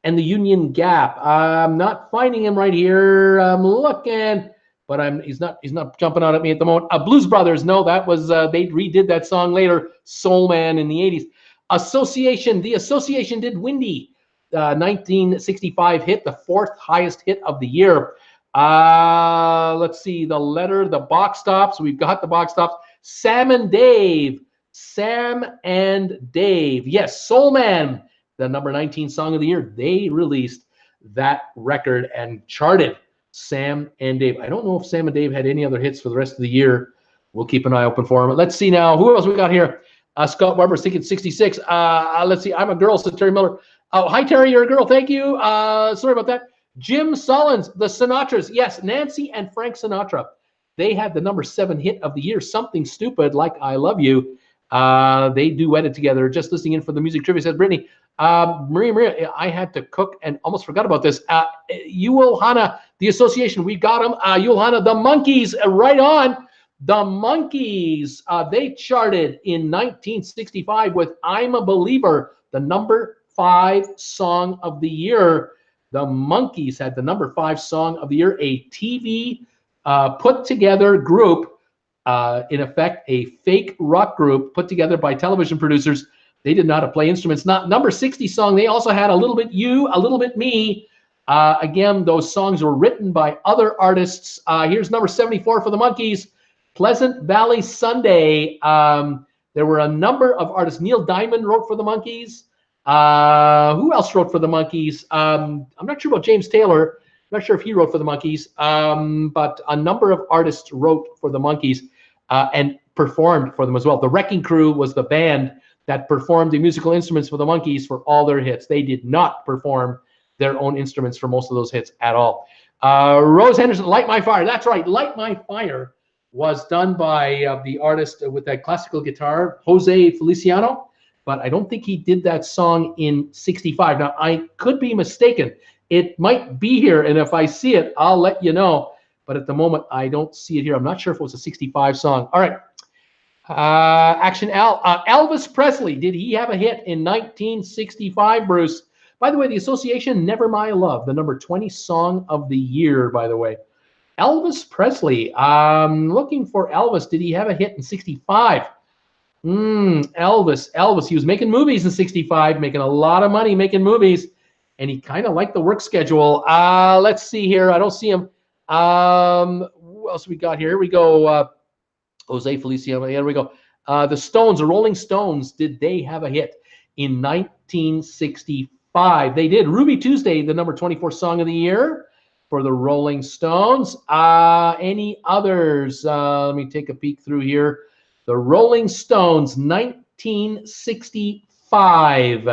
and the Union Gap. I'm not finding him right here. I'm looking, but he's not jumping out at me at the moment. Blues Brothers. No, that was they redid that song later. Soul Man in the 80s. Association. The Association did Windy. 1965 hit, the 4th highest hit of the year. Let's see, the letter, the box tops. We've got the box tops. Sam and Dave. Sam and Dave. Yes, Soul Man, the number 19 song of the year. They released that record and charted. Sam and Dave. I don't know if Sam and Dave had any other hits for the rest of the year. We'll keep an eye open for them. Let's see now. Who else we got here? Scott Weber's thinking 66. Let's see. I'm a girl, says Terry Miller. Oh, hi, Terry. You're a girl. Thank you. Sorry about that. Jim Sullins, the Sinatras. Yes, Nancy and Frank Sinatra. They had the number 7 hit of the year, Something Stupid Like I Love You. They duetted together. Just listening in for the music trivia, says Brittany. Maria, I had to cook and almost forgot about this. Yul Hana, the Association, we got them. Yul Hana, the Monkees, right on. The Monkees, they charted in 1965 with I'm a Believer, the number 5 song of the year. The Monkees had the number 5 song of the year, a TV put together group. In effect, a fake rock group put together by television producers. They did not play instruments. Not number 60 song. They also had A Little Bit You, A Little Bit Me. Again, those songs were written by other artists. Here's number 74 for the Monkees, Pleasant Valley Sunday. There were a number of artists. Neil Diamond wrote for the Monkees. Who else wrote for the Monkees? I'm not sure about James Taylor. I'm not sure if he wrote for the Monkees, but a number of artists wrote for the Monkees and performed for them as well. The Wrecking Crew was the band that performed the musical instruments for the Monkees for all their hits. They did not perform their own instruments for most of those hits at all. Rose Henderson, Light My Fire. That's right. Light My Fire was done by the artist with that classical guitar, Jose Feliciano, but I don't think he did that song in 65. Now, I could be mistaken. It might be here, and if I see it, I'll let you know. But at the moment, I don't see it here. I'm not sure if it was a 65 song. All right. Action Al. Elvis Presley, did he have a hit in 1965, Bruce? By the way, the Association, Never My Love, the number 20 song of the year, by the way. Elvis Presley. Looking for Elvis. Did he have a hit in 65? Elvis. He was making movies in 65, making a lot of money making movies. And he kind of liked the work schedule. Let's see here. I don't see him. Who else we got here? Here we go. Jose Feliciano. Here we go. The Stones, the Rolling Stones, did they have a hit in 1965? They did. Ruby Tuesday, the number 24 song of the year for the Rolling Stones. Any others? Let me take a peek through here. The Rolling Stones, 1965.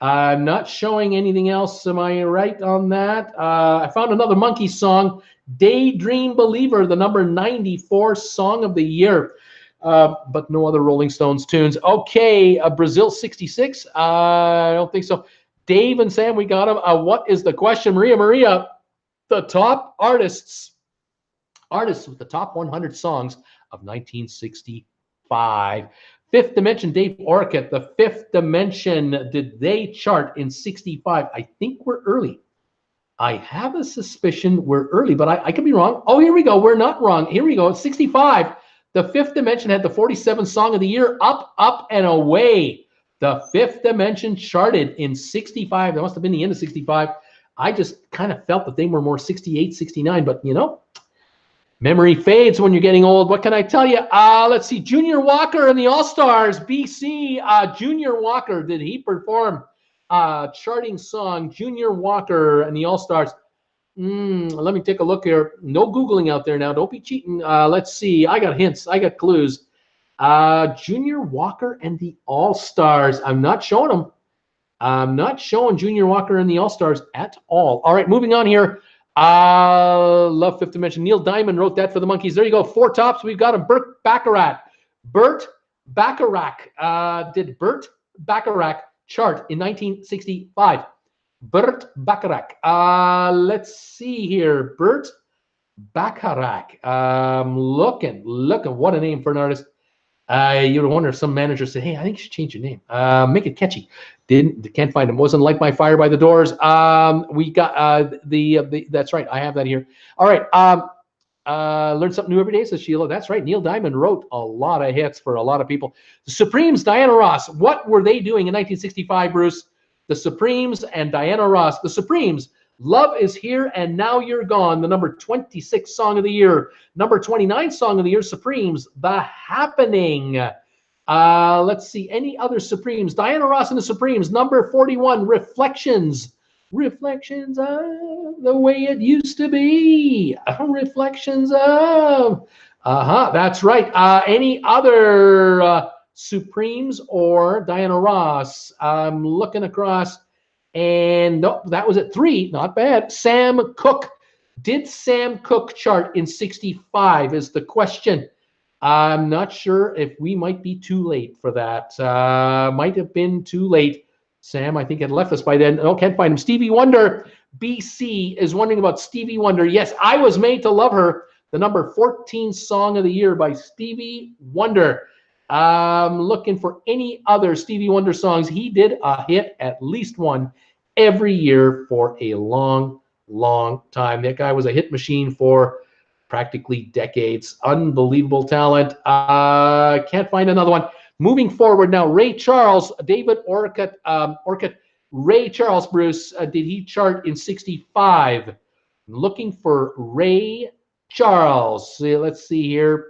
I'm not showing anything else. Am I right on that? I found another Monkees song, Daydream Believer, the number 94 song of the year, but no other Rolling Stones tunes. Okay, Brazil 66. I don't think so. Dave and Sam, we got them. What is the question? Maria, the top artists with the top 100 songs of 1965. Fifth Dimension, Dave Orcutt, the Fifth Dimension, did they chart in 65? I think we're early. I have a suspicion we're early, but I could be wrong. Oh, here we go. We're not wrong. Here we go. It's 65. The Fifth Dimension had the 47th song of the year, Up, Up, and Away. The Fifth Dimension charted in 65. That must have been the end of 65. I just kind of felt that they were more 68, 69, but you know, memory fades when you're getting old. What can I tell you? Let's see. Junior Walker and the All-Stars, BC. Junior Walker, did he perform charting song, Junior Walker and the All-Stars? Let me take a look here. No Googling out there now. Don't be cheating. Let's see. I got hints. I got clues. Junior Walker and the All-Stars. I'm not showing them. I'm not showing Junior Walker and the All-Stars at all. All right, moving on here. Love Fifth Dimension. Neil Diamond wrote that for the Monkees. There you go. 4 tops. We've got him. Burt Bacharach. Burt Bacharach. Did Burt Bacharach chart in 1965? Burt Bacharach. Let's see here. Burt Bacharach. Looking. What a name for an artist. You would wonder if some manager said, "Hey, I think you should change your name. Make it catchy." Can't find him. Wasn't Light My Fire by the Doors. We got that's right. I have that here. All right. Learn something new every day, says Sheila. That's right. Neil Diamond wrote a lot of hits for a lot of people. The Supremes, Diana Ross. What were they doing in 1965, Bruce? The Supremes and Diana Ross. The Supremes, Love Is Here and Now You're Gone, the number 26 song of the year. Number 29 song of the year, Supremes, The Happening. Let's see, any other Supremes? Diana Ross and the Supremes, number 41, Reflections. Reflections of the way it used to be. Reflections of. That's right. Any other Supremes or Diana Ross? I'm looking across. And nope, that was at 3. Not bad. Sam Cooke. Did Sam Cooke chart in 65 is the question. I'm not sure if we might be too late for that. Might have been too late. Sam, I think, had left us by then. Oh, can't find him. Stevie Wonder. BC is wondering about Stevie Wonder. Yes, I Was Made to Love Her. The number 14 song of the year by Stevie Wonder. Looking for any other Stevie Wonder songs. He did a hit, at least one, every year for a long, long time. That guy was a hit machine for practically decades. Unbelievable talent. Can't find another one. Moving forward now, Ray Charles, David Orcutt. Ray Charles, Bruce, did he chart in 65? Looking for Ray Charles. Let's see here.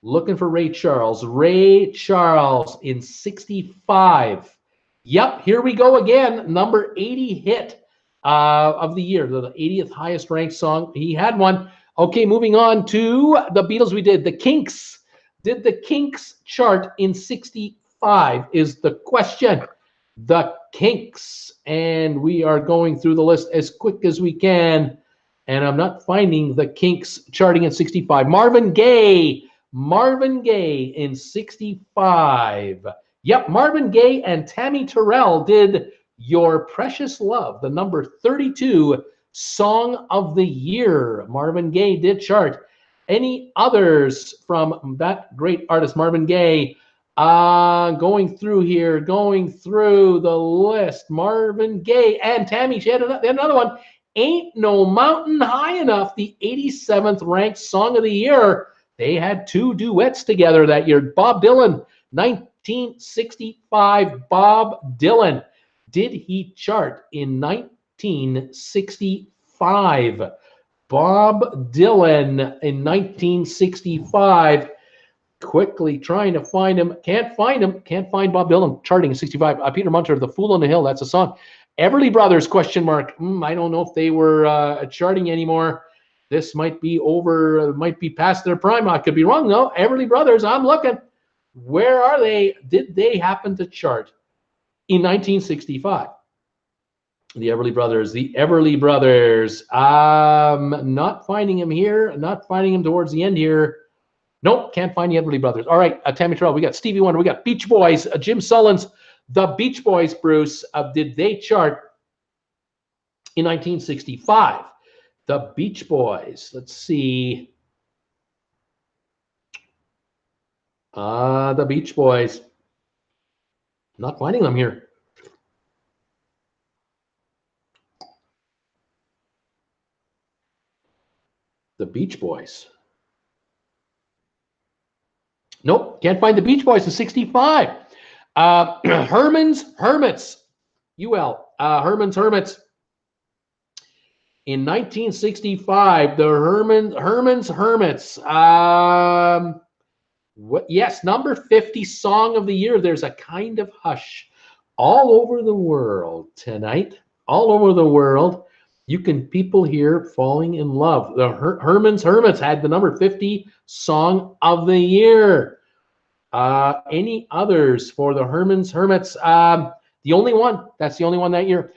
Looking for Ray Charles. Ray Charles in 65. Yep, here we go again. Number 80 hit of the year. The 80th highest ranked song. He had one. Okay, moving on to the Beatles. We did the Kinks. Did the Kinks chart in 65 is the question. The Kinks. And we are going through the list as quick as we can. And I'm not finding the Kinks charting at 65. Marvin Gaye. Marvin Gaye in 65. Yep, Marvin Gaye and Tammy Terrell did Your Precious Love, the number 32 song of the year. Marvin Gaye did chart. Any others from that great artist, Marvin Gaye? Going through here, going through the list. Marvin Gaye and Tammy, she had another one. Ain't No Mountain High Enough, the 87th ranked song of the year. They had 2 duets together that year. Bob Dylan, 1965. Bob Dylan. Did he chart in 1965? Bob Dylan in 1965. Quickly trying to find him. Can't find him. Can't find Bob Dylan charting in 65. Peter Munter, The Fool on the Hill. That's a song. Everly Brothers, question mark. I don't know if they were charting anymore. This might be over, might be past their prime. I could be wrong, though. Everly Brothers, I'm looking. Where are they? Did they happen to chart in 1965? The Everly Brothers. The Everly Brothers. Not finding him here. Not finding him towards the end here. Nope, can't find the Everly Brothers. All right, Tammy Terrell. We got Stevie Wonder. We got Beach Boys. Jim Sullins. The Beach Boys, Bruce. Did they chart in 1965? The Beach Boys. Let's see. The Beach Boys. Not finding them here. The Beach Boys. Nope, can't find the Beach Boys in 65. Herman's Hermits. Herman's Hermits. In 1965, the Herman's Hermits. Yes, number 50 song of the year. There's a kind of hush all over the world tonight. All over the world, you can people hear falling in love. The Herman's Hermits had the number 50 song of the year. Any others for the Herman's Hermits? The only one. That's the only one that year.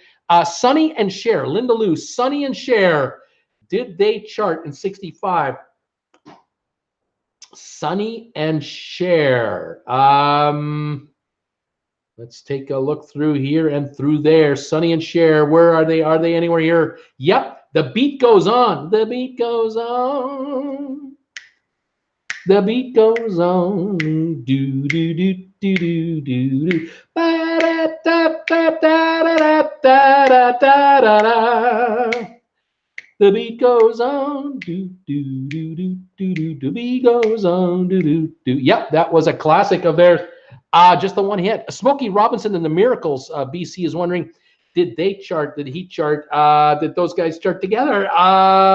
Sonny and Cher, Linda Lou, Sonny and Cher. Did they chart in 65? Sonny and Cher. Let's take a look through here and through there. Sonny and Cher, where are they? Are they anywhere here? Yep, the beat goes on. The beat goes on. The beat goes on. Do do do do do do do. Ba da da da da da da da da da. The beat goes on. Do do do do do do. The beat goes on. Do do do. Yep, that was a classic of theirs. Just the one hit. Smokey Robinson and the Miracles. BC is wondering, did they chart? Did he chart? Did those guys chart together?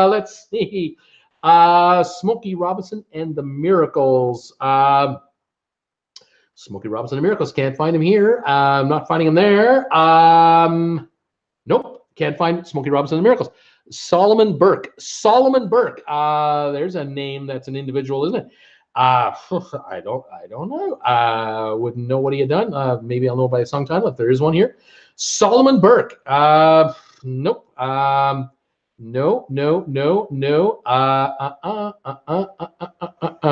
Let's see. Smokey Robinson and the Miracles. Smokey Robinson and the Miracles. Can't find him here. I'm not finding him there. Nope. Can't find Smokey Robinson and the Miracles. Solomon Burke. Solomon Burke. There's a name that's an individual, isn't it? I don't know. Wouldn't know what he had done. Maybe I'll know by the song title if there is one here. Solomon Burke. Nope. No. No, I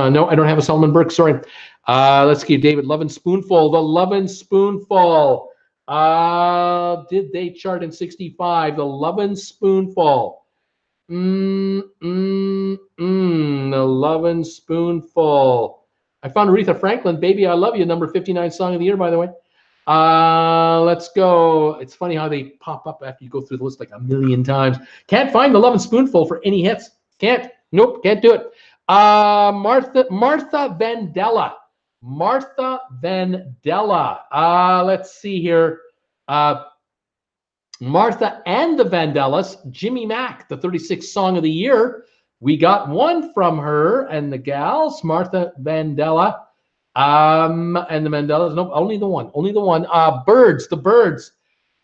don't have a Solomon Burke. Sorry. Let's see. David, Love and Spoonful. The Love and Spoonful. Did they chart in 65? The Love and Spoonful. The Love and Spoonful. I found Aretha Franklin, Baby I Love You, number 59 song of the year, by the way. Let's go. It's funny how they pop up after you go through the list like a million times. Can't find the Love and Spoonful for any hits. Can't. Nope, can't do it. Martha Vandella. Martha Vandella. Let's see here. Martha and the Vandellas, Jimmy Mack, the 36th song of the year. We got one from her and the gals, Martha Vandella. And the Vandellas, nope, only the one. Birds, the Birds.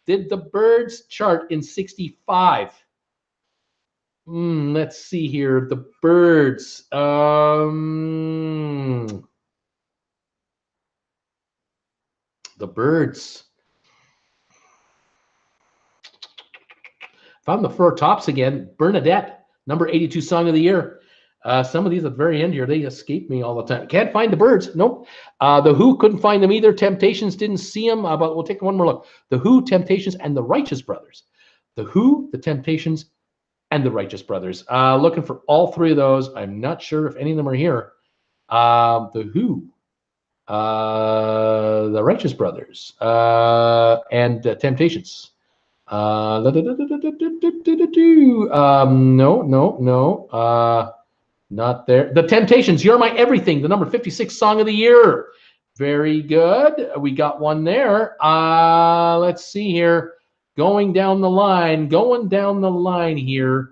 Did the Birds chart in 65? Let's see here. The Birds. The Birds. Found the Four Tops again. Bernadette, number 82 song of the year. Some of these at the very end here, they escape me all the time. Can't find the Birds. Nope. The Who, couldn't find them either. Temptations, didn't see them. But we'll take one more look. The Who, Temptations, and the Righteous Brothers. The Who, the Temptations, and the Righteous Brothers. Looking for all three of those. I'm not sure if any of them are here. The Who, the Righteous Brothers, and Temptations. No. Not there. The Temptations, You're My Everything, the number 56 song of the year. Very good. We got one there. Let's see here. Going down the line here.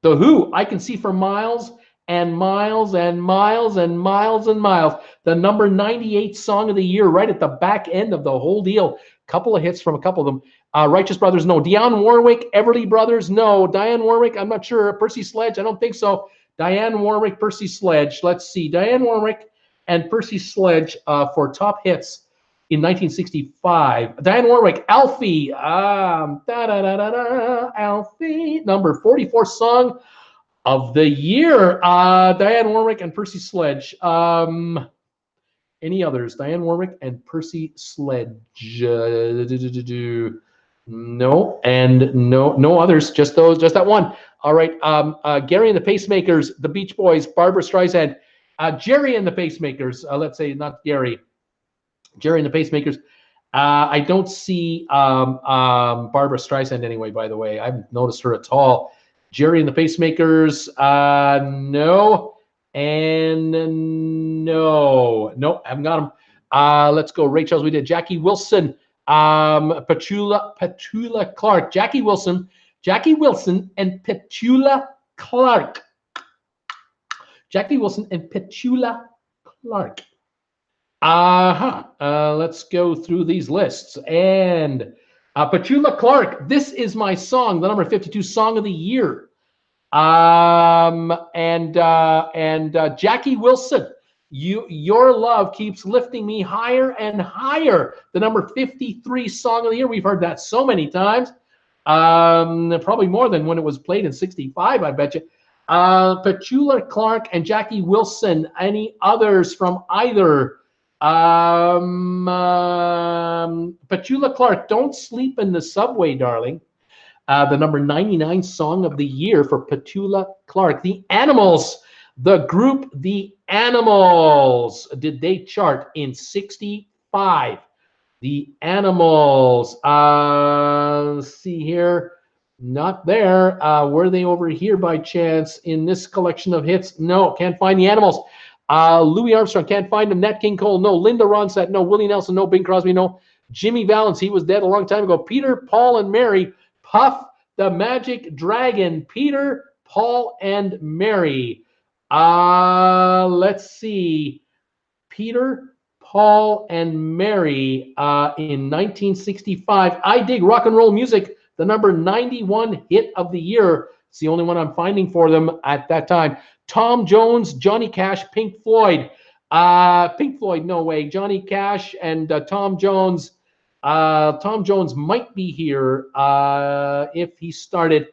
The Who, I Can See for Miles and Miles and Miles and Miles and Miles. The number 98 song of the year, right at the back end of the whole deal. Couple of hits from a couple of them. Righteous Brothers, no. Dionne Warwick, Everly Brothers, no. Diane Warwick, I'm not sure. Percy Sledge, I don't think so. Diane Warwick, Percy Sledge. Let's see. Diane Warwick and Percy Sledge for top hits in 1965. Diane Warwick, Alfie. Alfie, number 44 song of the year. Diane Warwick and Percy Sledge. Any others? Diane Warwick and Percy Sledge. No, and no others. Just those. Just that one. All right. Gary and the Pacemakers, the Beach Boys, Barbra Streisand, Jerry and the Pacemakers. Let's say not Gary. Jerry and the Pacemakers. I don't see Barbra Streisand anyway. By the way, I haven't noticed her at all. Jerry and the Pacemakers. No. And no, haven't got them. Let's go. Rachel's, we did. Jackie Wilson, Petula Clark. Jackie Wilson, and Petula Clark. Jackie Wilson and Petula Clark. Let's go through these lists. And Petula Clark, this is my song, the number 52 song of the year. Jackie Wilson, your love keeps lifting me higher and higher. The number 53 song of the year. We've heard that so many times. Probably more than when it was played in 65, I bet you. Petula Clark and Jackie Wilson. Any others from either? Petula Clark, Don't Sleep in the Subway, Darling. The number 99 song of the year for Petula Clark. The Animals, the group The Animals. Did they chart in 65? The Animals. Let's see here. Not there. Were they over here by chance in this collection of hits? No, can't find the Animals. Louis Armstrong, can't find him. Nat King Cole, no. Linda Ronstadt, no. Willie Nelson, no. Bing Crosby, no. Jimmy Valance, he was dead a long time ago. Peter, Paul, and Mary. Puff the Magic Dragon. Peter, Paul, and Mary. Let's see. Peter, Paul, and Mary in 1965. I Dig Rock and Roll Music, the number 91 hit of the year. It's the only one I'm finding for them at that time. Tom Jones, Johnny Cash, Pink Floyd. Pink Floyd, no way. Johnny Cash and Tom Jones. Tom Jones might be here if he started.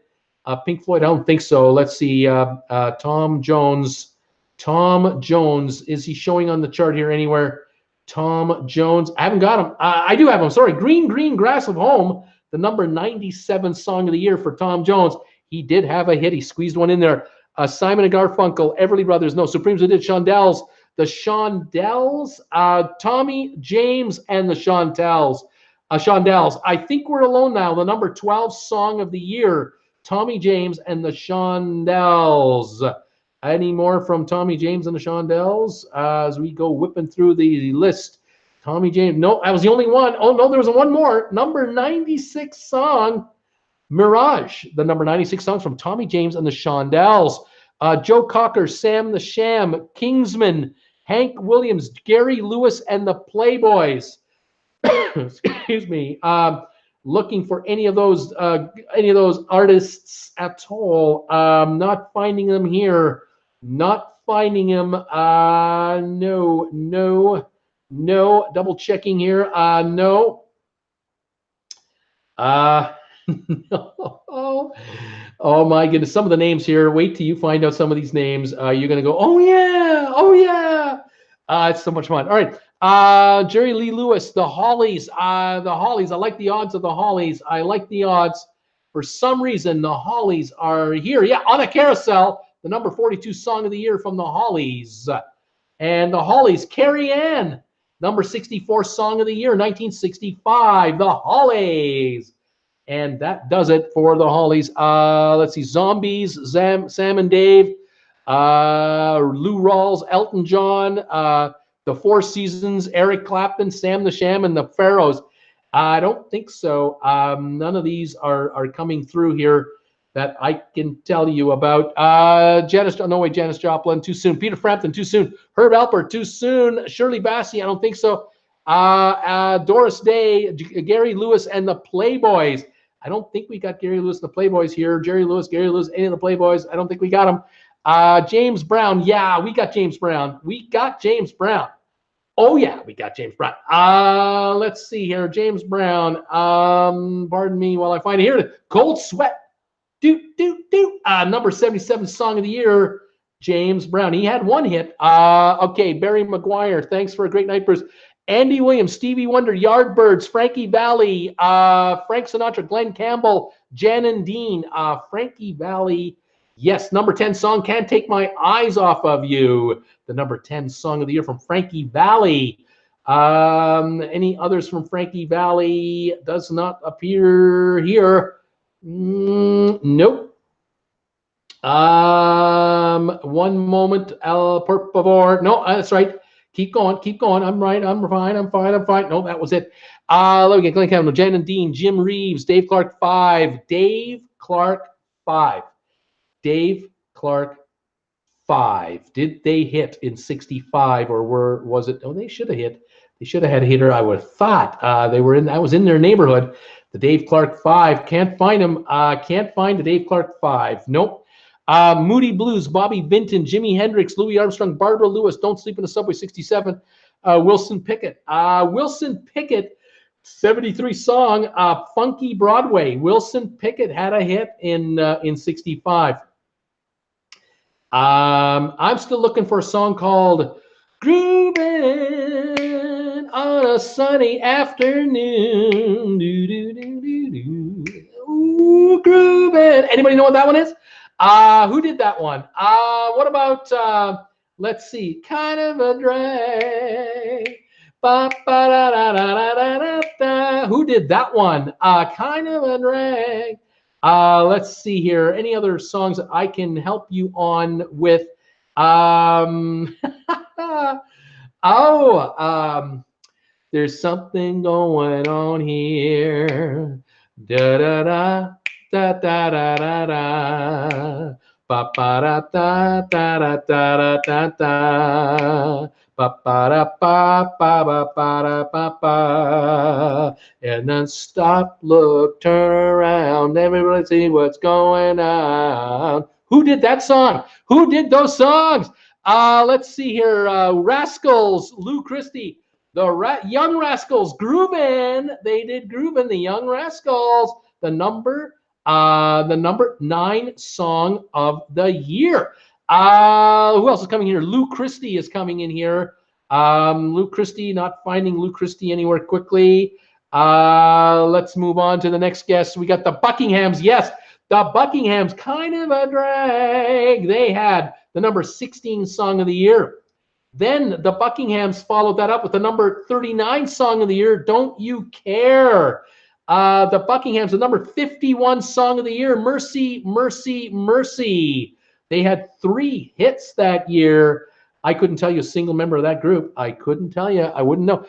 Pink Floyd, I don't think so. Let's see. Tom Jones. Tom Jones. Is he showing on the chart here anywhere? Tom Jones. I haven't got him. I do have him. Sorry. Green, Green Grass of Home. The number 97 song of the year for Tom Jones. He did have a hit. He squeezed one in there. Simon and Garfunkel, Everly Brothers, no. Supremes, who did Shondells. The Shondells, Tommy James and the Shondells. I think we're alone now. The number 12 song of the year, Tommy James and the Shondells. Any more from Tommy James and the Shondells as we go whipping through the list? Tommy James, no, that was the only one. Oh, no, there was one more. Number 96 song, Mirage. The number 96 songs from Tommy James and the Shondells. Joe Cocker, Sam the Sham, Kingsman, Hank Williams, Gary Lewis, and the Playboys. Excuse me. Looking for any of those artists at all. Not finding them here. Not finding them. No. Double checking here. No. No. Oh my goodness. Some of the names here. Wait till you find out some of these names. You're going to go, oh yeah. It's so much fun. All right. Jerry Lee Lewis, the Hollies. I like the odds of the Hollies. I like the odds. For some reason, the Hollies are here. Yeah, on a carousel. The number 42 song of the year from the Hollies. And the Hollies, Carrie Ann. Number 64 song of the year, 1965. The Hollies. And that does it for the Hollies. Let's see. Zombies, Sam and Dave. Lou Rawls, Elton John. The Four Seasons, Eric Clapton, Sam the Sham, and the Pharaohs. I don't think so. None of these are coming through here that I can tell you about. Janis Joplin, too soon. Peter Frampton, too soon. Herb Alpert, too soon. Shirley Bassey, I don't think so. Doris Day, Gary Lewis, and the Playboys. I don't think we got Gary Lewis and the Playboys here. Gary Lewis, any of the Playboys. I don't think we got them. James Brown. Yeah, we got James Brown. Oh, yeah, we got James Brown. Let's see here. James Brown. Pardon me while I find it here. Cold Sweat. Number 77 song of the year, James Brown. He had one hit. Okay, Barry McGuire. Thanks for a great night, Bruce. Andy Williams, Stevie Wonder, Yardbirds, Frankie Valli, Frank Sinatra, Glenn Campbell, Jan and Dean, Frankie Valli. Yes, number 10 song, Can't Take My Eyes Off of You. The number 10 song of the year from Frankie Valli. Any others from Frankie Valli? Does not appear here. Nope. One moment, por favor. No, that's right. Keep going, keep going. I'm right. I'm fine. I'm fine. I'm fine. No, that was it. Let me get Glenn Campbell, Jen and Dean, Jim Reeves, Dave Clark 5, Dave Clark 5, Dave Clark 5. Did they hit in 65 or was it? Oh, they should have hit. They should have had a hitter. I would have thought they were in. I was in their neighborhood. The Dave Clark 5. Can't find him. Can't find the Dave Clark 5. Nope. Moody Blues, Bobby Vinton, Jimi Hendrix, Louis Armstrong, Barbara Lewis, Don't Sleep in the Subway 67. Wilson Pickett. Wilson Pickett, 73 song, Funky Broadway. Wilson Pickett had a hit in 65. I'm still looking for a song called Groovin' on a Sunny Afternoon. Do, do, do, do, do. Ooh, groovin'. Anybody know what that one is? Who did that one? What about, let's see, Kind of a Drag. Ba, ba, da, da, da, da, da, da. Who did that one? Kind of a Drag. Let's see here. Any other songs that I can help you on with? There's something going on here. Da da da da da da da da. Ba ba da da da da da da da. Ba ba da ba ba ba ba da ba ba. And then stop, look, turn around, everybody see what's going on. Who did that song? Who did those songs? Let's see here. Rascals, Lou Christie. The Young Rascals, Groovin'. They did Groovin'. The Young Rascals. The number 9 song of the year. Who else is coming here? Lou Christie is coming in here. Lou Christie, not finding Lou Christie anywhere quickly. Let's move on to the next guest. We got the Buckinghams. Yes, the Buckinghams, Kind of a Drag. They had the number 16 song of the year. Then the Buckinghams followed that up with the number 39 song of the year, Don't You Care. The Buckinghams, the number 51 song of the year, Mercy, Mercy, Mercy. They had 3 hits that year. I couldn't tell you a single member of that group. I couldn't tell you. I wouldn't know.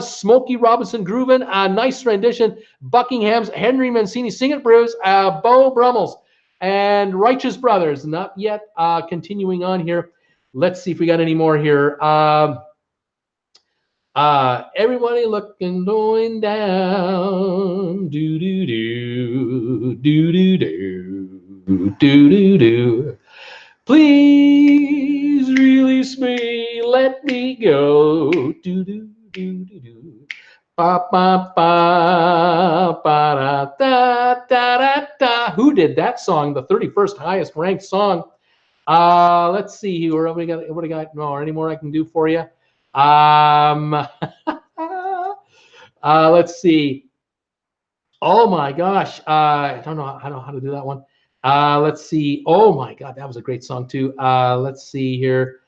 Smokey Robinson, Groovin', nice rendition. Buckinghams, Henry Mancini, Sing It Bruce, Bo Brummels, and Righteous Brothers. Not yet. Continuing on here. Let's see if we got any more here. Everybody looking, going down. Do do do do do do do do do. Please release me, let me go. Do do do do do. Ba ba ba ba da da da da. Who did that song? The 31st highest ranked song. Let's see here. What do I got? No, any more I can do for you? Let's see. Oh my gosh. I don't know how to do that one. Let's see. Oh my God, that was a great song too. Let's see here.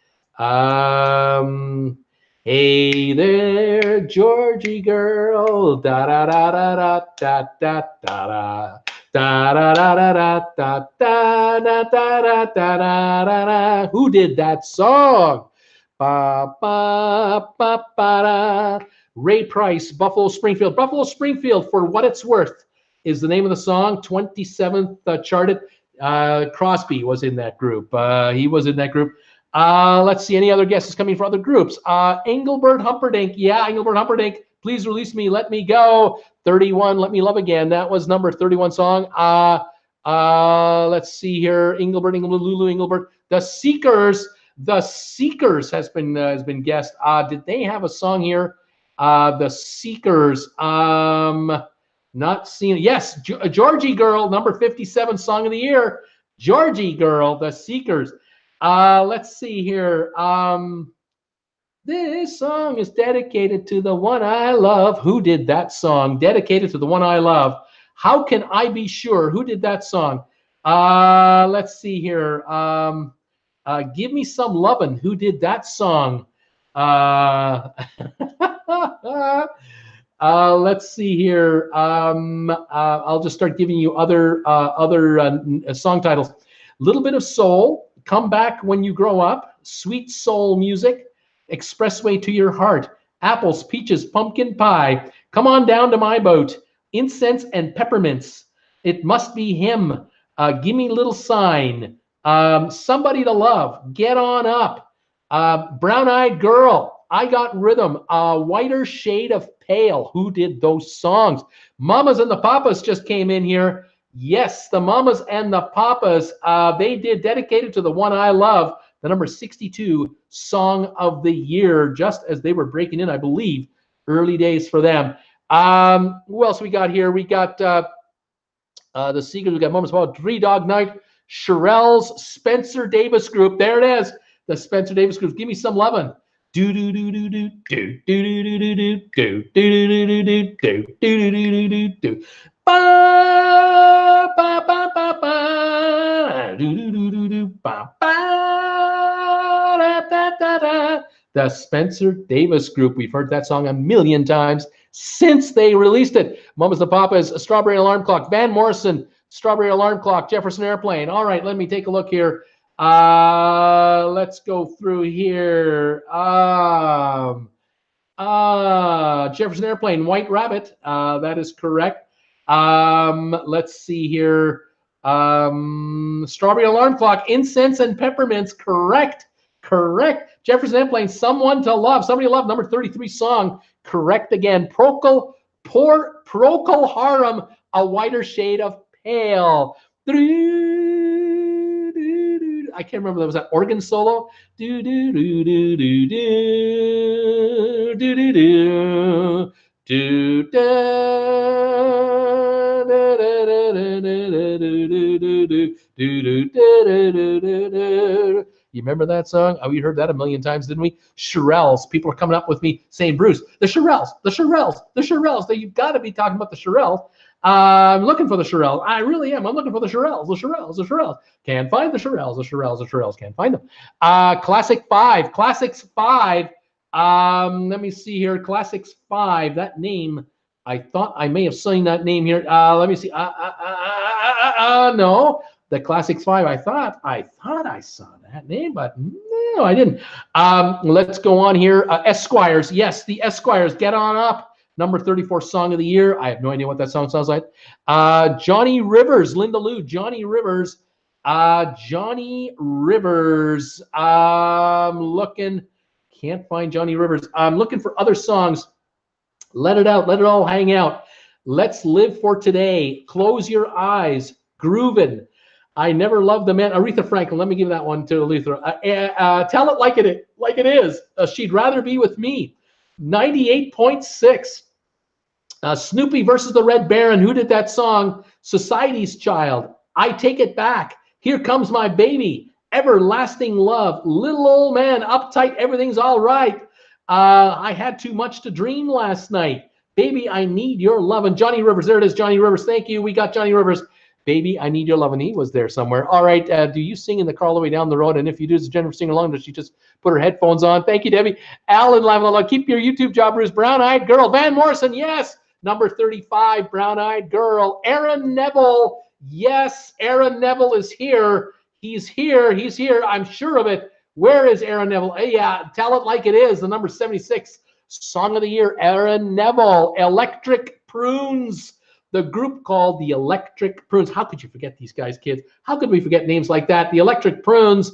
Hey there, Georgie girl. Da da da da da da da da. Da da da da da da da da da da da da. Who did that song? Ba ba ba ba da. Ray Price, Buffalo Springfield. Buffalo Springfield, For What It's Worth, is the name of the song. 27th charted. Crosby was in that group. He was in that group. Let's see, any other guesses coming from other groups? Engelbert Humperdinck. Yeah, Engelbert Humperdinck. Please release me, let me go. 31, Let Me Love Again. That was number 31 song. Let's see here. Engelbert, Lulu Engelbert. The Seekers. The Seekers has been guessed. Did they have a song here? The Seekers. Not seeing. Yes, Georgie Girl, number 57 song of the year. Georgie Girl, The Seekers. Let's see here. This song is dedicated to the one I love. Who did that song? Dedicated to the one I love. How can I be sure? Who did that song? Let's see here. Give Me Some Lovin'. Who did that song? Let's see here. I'll just start giving you other song titles. Little Bit of Soul, Come Back When You Grow Up, Sweet Soul Music, Expressway to Your Heart, Apples, Peaches, Pumpkin Pie, Come On Down to My Boat, Incense and Peppermints, It Must Be Him, Gimme Little Sign, Somebody to Love, Get On Up, Brown Eyed Girl, I Got Rhythm, Whiter Shade of Pale. Who did those songs? Mamas and the Papas just came in here. Yes, the Mamas and the Papas, they did Dedicated to the One I Love, the number 62 song of the year, just as they were breaking in, I believe, early days for them. Who else we got here? We got the Seagulls, we got Mamas Ball, Three Dog Night, Shirelles, Spencer Davis Group. There it is, the Spencer Davis Group. Give Me Some Lovin'. Do do do do do do do do do do do do do do do do do do do. Ba ba ba ba ba. Do do do do do ba ba da da da da. The Spencer Davis Group. We've heard that song a million times since they released it. Mamas and Papas, Strawberry Alarm Clock, Van Morrison, Strawberry Alarm Clock, Jefferson Airplane. All right, let me take a look here. Let's go through here. Jefferson Airplane, White Rabbit. That is correct. Let's see here. Strawberry Alarm Clock, Incense and Peppermints. Correct. Jefferson Airplane, Someone to Love. Somebody to Love, number 33 song. Correct again. Procol Harum, A Whiter Shade of Pale. I can't remember. That was that organ solo. Do do do do do do do do do do do. You remember that song? Oh, we heard that a million times, didn't we? Shirelles. People are coming up with me saying, Bruce, the Shirelles. You've got to be talking about the Shirelles. I'm looking for the Shirelles. I really am. I'm looking for the Shirelles. Can't find the Shirelles. Can't find them. Classics 5. Let me see here. Classics 5. That name, I thought I may have seen that name here. Let me see. No. The Classics 5. I thought I saw that name, but no, I didn't. Let's go on here. Esquires. Yes, the Esquires. Get On Up. Number 34 song of the year. I have no idea what that song sounds like. Johnny Rivers, Linda Lou, Johnny Rivers. Looking, can't find Johnny Rivers. I'm looking for other songs. Let it out, let it all hang out. Let's Live for Today. Close Your Eyes. Groovin'. I Never Loved the Man. Aretha Franklin. Let me give that one to Aretha. Tell It Like It Is. She'd Rather Be With Me. 98.6. Snoopy versus the Red Baron. Who did that song? Society's Child. I Take It Back. Here Comes My Baby. Everlasting Love. Little Old Man. Uptight. Everything's All Right. I Had Too Much to Dream Last Night. Baby, I Need Your Love. And Johnny Rivers. There it is, Johnny Rivers. Thank you. We got Johnny Rivers. Baby, I Need Your Love. And he was there somewhere. All right. Do you sing in the car all the way down the road? And if you do, does Jennifer sing along? Does she just put her headphones on? Thank you, Debbie. Alan Lavalla. Keep your YouTube job, Bruce. Brown Eyed Girl. Van Morrison. Yes. Number 35. Brown Eyed Girl. Aaron Neville. Yes. Aaron Neville is here. He's here. I'm sure of it. Where is Aaron Neville? Yeah. Tell It Like It Is. The number 76 song of the year. Aaron Neville. Electric Prunes. The group called the Electric Prunes. How could you forget these guys, kids? How could we forget names like that? The Electric Prunes.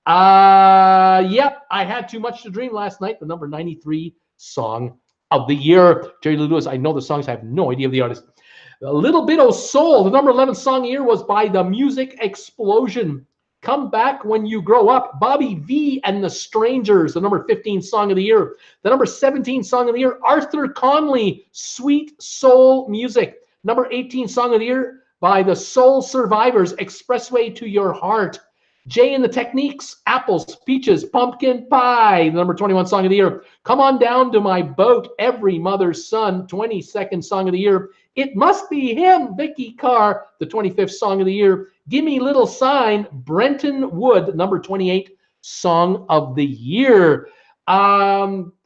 Yep, I Had Too Much to Dream Last Night. The number 93 song of the year. Jerry Lee Lewis. I know the songs. I have no idea of the artist. A Little Bit of Soul. The number 11 song of the year was by The Music Explosion. Come Back When You Grow Up. Bobby V and the Strangers. The number 15 song of the year. The number 17 song of the year. Arthur Conley. Sweet Soul Music. Number 18 song of the year by the Soul Survivors, Expressway to Your Heart. Jay and the Techniques, Apples, Peaches, Pumpkin Pie. The number 21 song of the year. Come On Down to My Boat, Every Mother's Son, 22nd song of the year. It Must Be Him, Vicky Carr, the 25th song of the year. Gimme Little Sign, Brenton Wood, number 28 song of the year.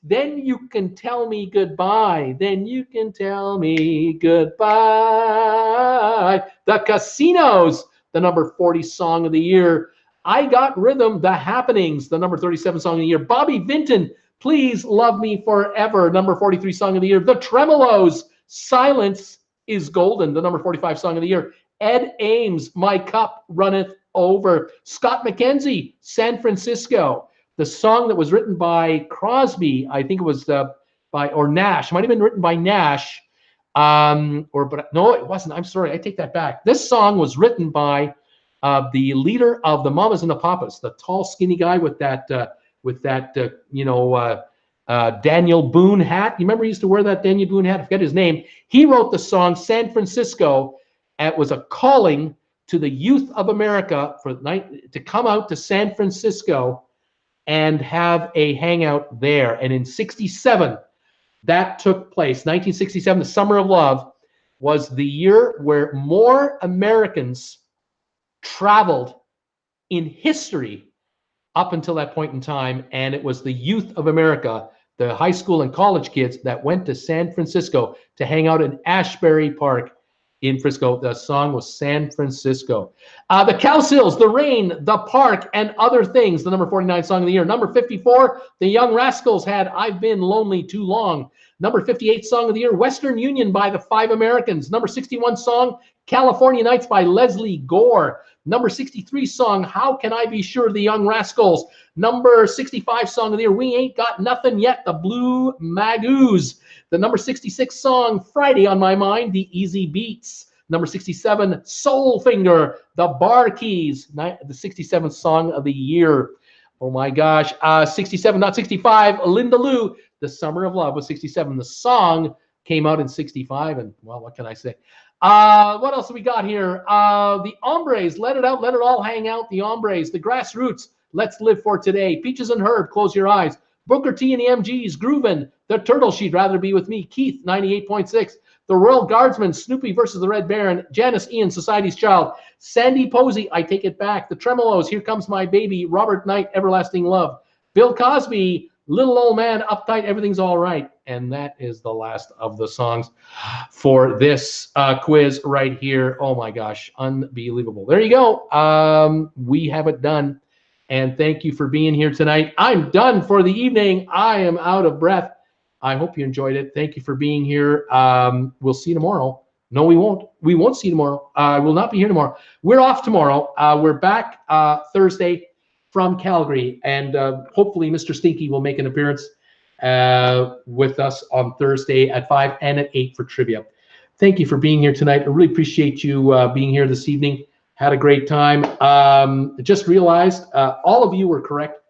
Then You Can Tell Me Goodbye. The Casinos, the number 40 song of the year. I Got Rhythm, The Happenings, the number 37 song of the year. Bobby Vinton, Please Love Me Forever, number 43 song of the year. The Tremolos, Silence is Golden, the number 45 song of the year. Ed Ames, My Cup Runneth Over. Scott McKenzie, San Francisco. The song that was written by Crosby, I think it was or Nash. It might have been written by Nash. But no, it wasn't. I'm sorry. I take that back. This song was written by the leader of the Mamas and the Papas, the tall, skinny guy with that Daniel Boone hat. You remember he used to wear that Daniel Boone hat? I forget his name. He wrote the song San Francisco. It was a calling to the youth of America to come out to San Francisco and have a hangout there. And in 67, that took place. 1967, the Summer of Love, was the year where more Americans traveled in history up until that point in time. And it was the youth of America, the high school and college kids, that went to San Francisco to hang out in Ashbury Park in Frisco. The song was San Francisco. The Cowsills, The Rain, The Park, and Other Things, the number 49 song of the year. Number 54, The Young Rascals had I've Been Lonely Too Long. Number 58 song of the year, Western Union by the Five Americans. Number 61 song, California Nights by Leslie Gore. Number 63 song, How Can I Be Sure, The Young Rascals. Number 65 song of the year, We Ain't Got Nothing Yet, The Blue Magoos. The number 66 song, Friday on My Mind, The Easy Beats. Number 67, Soulfinger, The Bar Keys, the 67th song of the year. Oh my gosh. 67, not 65, Linda Lou, The Summer of Love was 67. The song came out in 65, and well, what can I say? What else have we got here? The Hombres, Let It Out, Let It All Hang Out. The Hombres, The Grassroots, Let's Live for Today. Peaches and Herb, Close Your Eyes. Booker T and the MGs, Groovin'. The Turtles, She'd Rather Be With Me. Keith, 98.6. The Royal Guardsmen, Snoopy versus the Red Baron. Janice Ian, Society's Child. Sandy Posey, I Take It Back. The Tremolos, Here Comes My Baby. Robert Knight, Everlasting Love. Bill Cosby, Little Old Man, Uptight, Everything's All Right. And that is the last of the songs for this quiz right here. Oh my gosh, unbelievable. There you go. We have it done. And thank you for being here tonight. I'm done for the evening. I am out of breath. I hope you enjoyed it. Thank you for being here. We'll see you tomorrow. No, we won't. We won't see you tomorrow. I will not be here tomorrow. We're off tomorrow. We're back Thursday from Calgary. And hopefully Mr. Stinky will make an appearance with us on Thursday at 5 and at 8 for trivia. Thank you for being here tonight. I really appreciate you being here this evening. Had a great time. Just realized all of you were correct.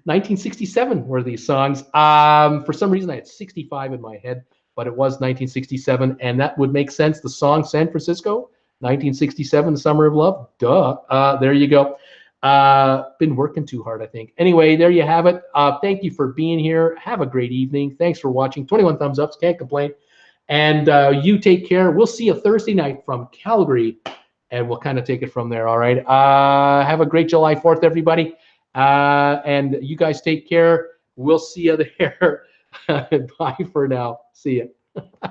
1967 were these songs. For some reason, I had 65 in my head, but it was 1967, and that would make sense. The song San Francisco, 1967, The Summer of Love. Duh. There you go. Been working too hard, I think. Anyway, there you have it. Thank you for being here. Have a great evening. Thanks for watching. 21 thumbs ups. Can't complain. And you take care. We'll see you Thursday night from Calgary, and we'll kind of take it from there, all right? Have a great July 4th, everybody. And you guys take care. We'll see you there. Bye for now. See ya.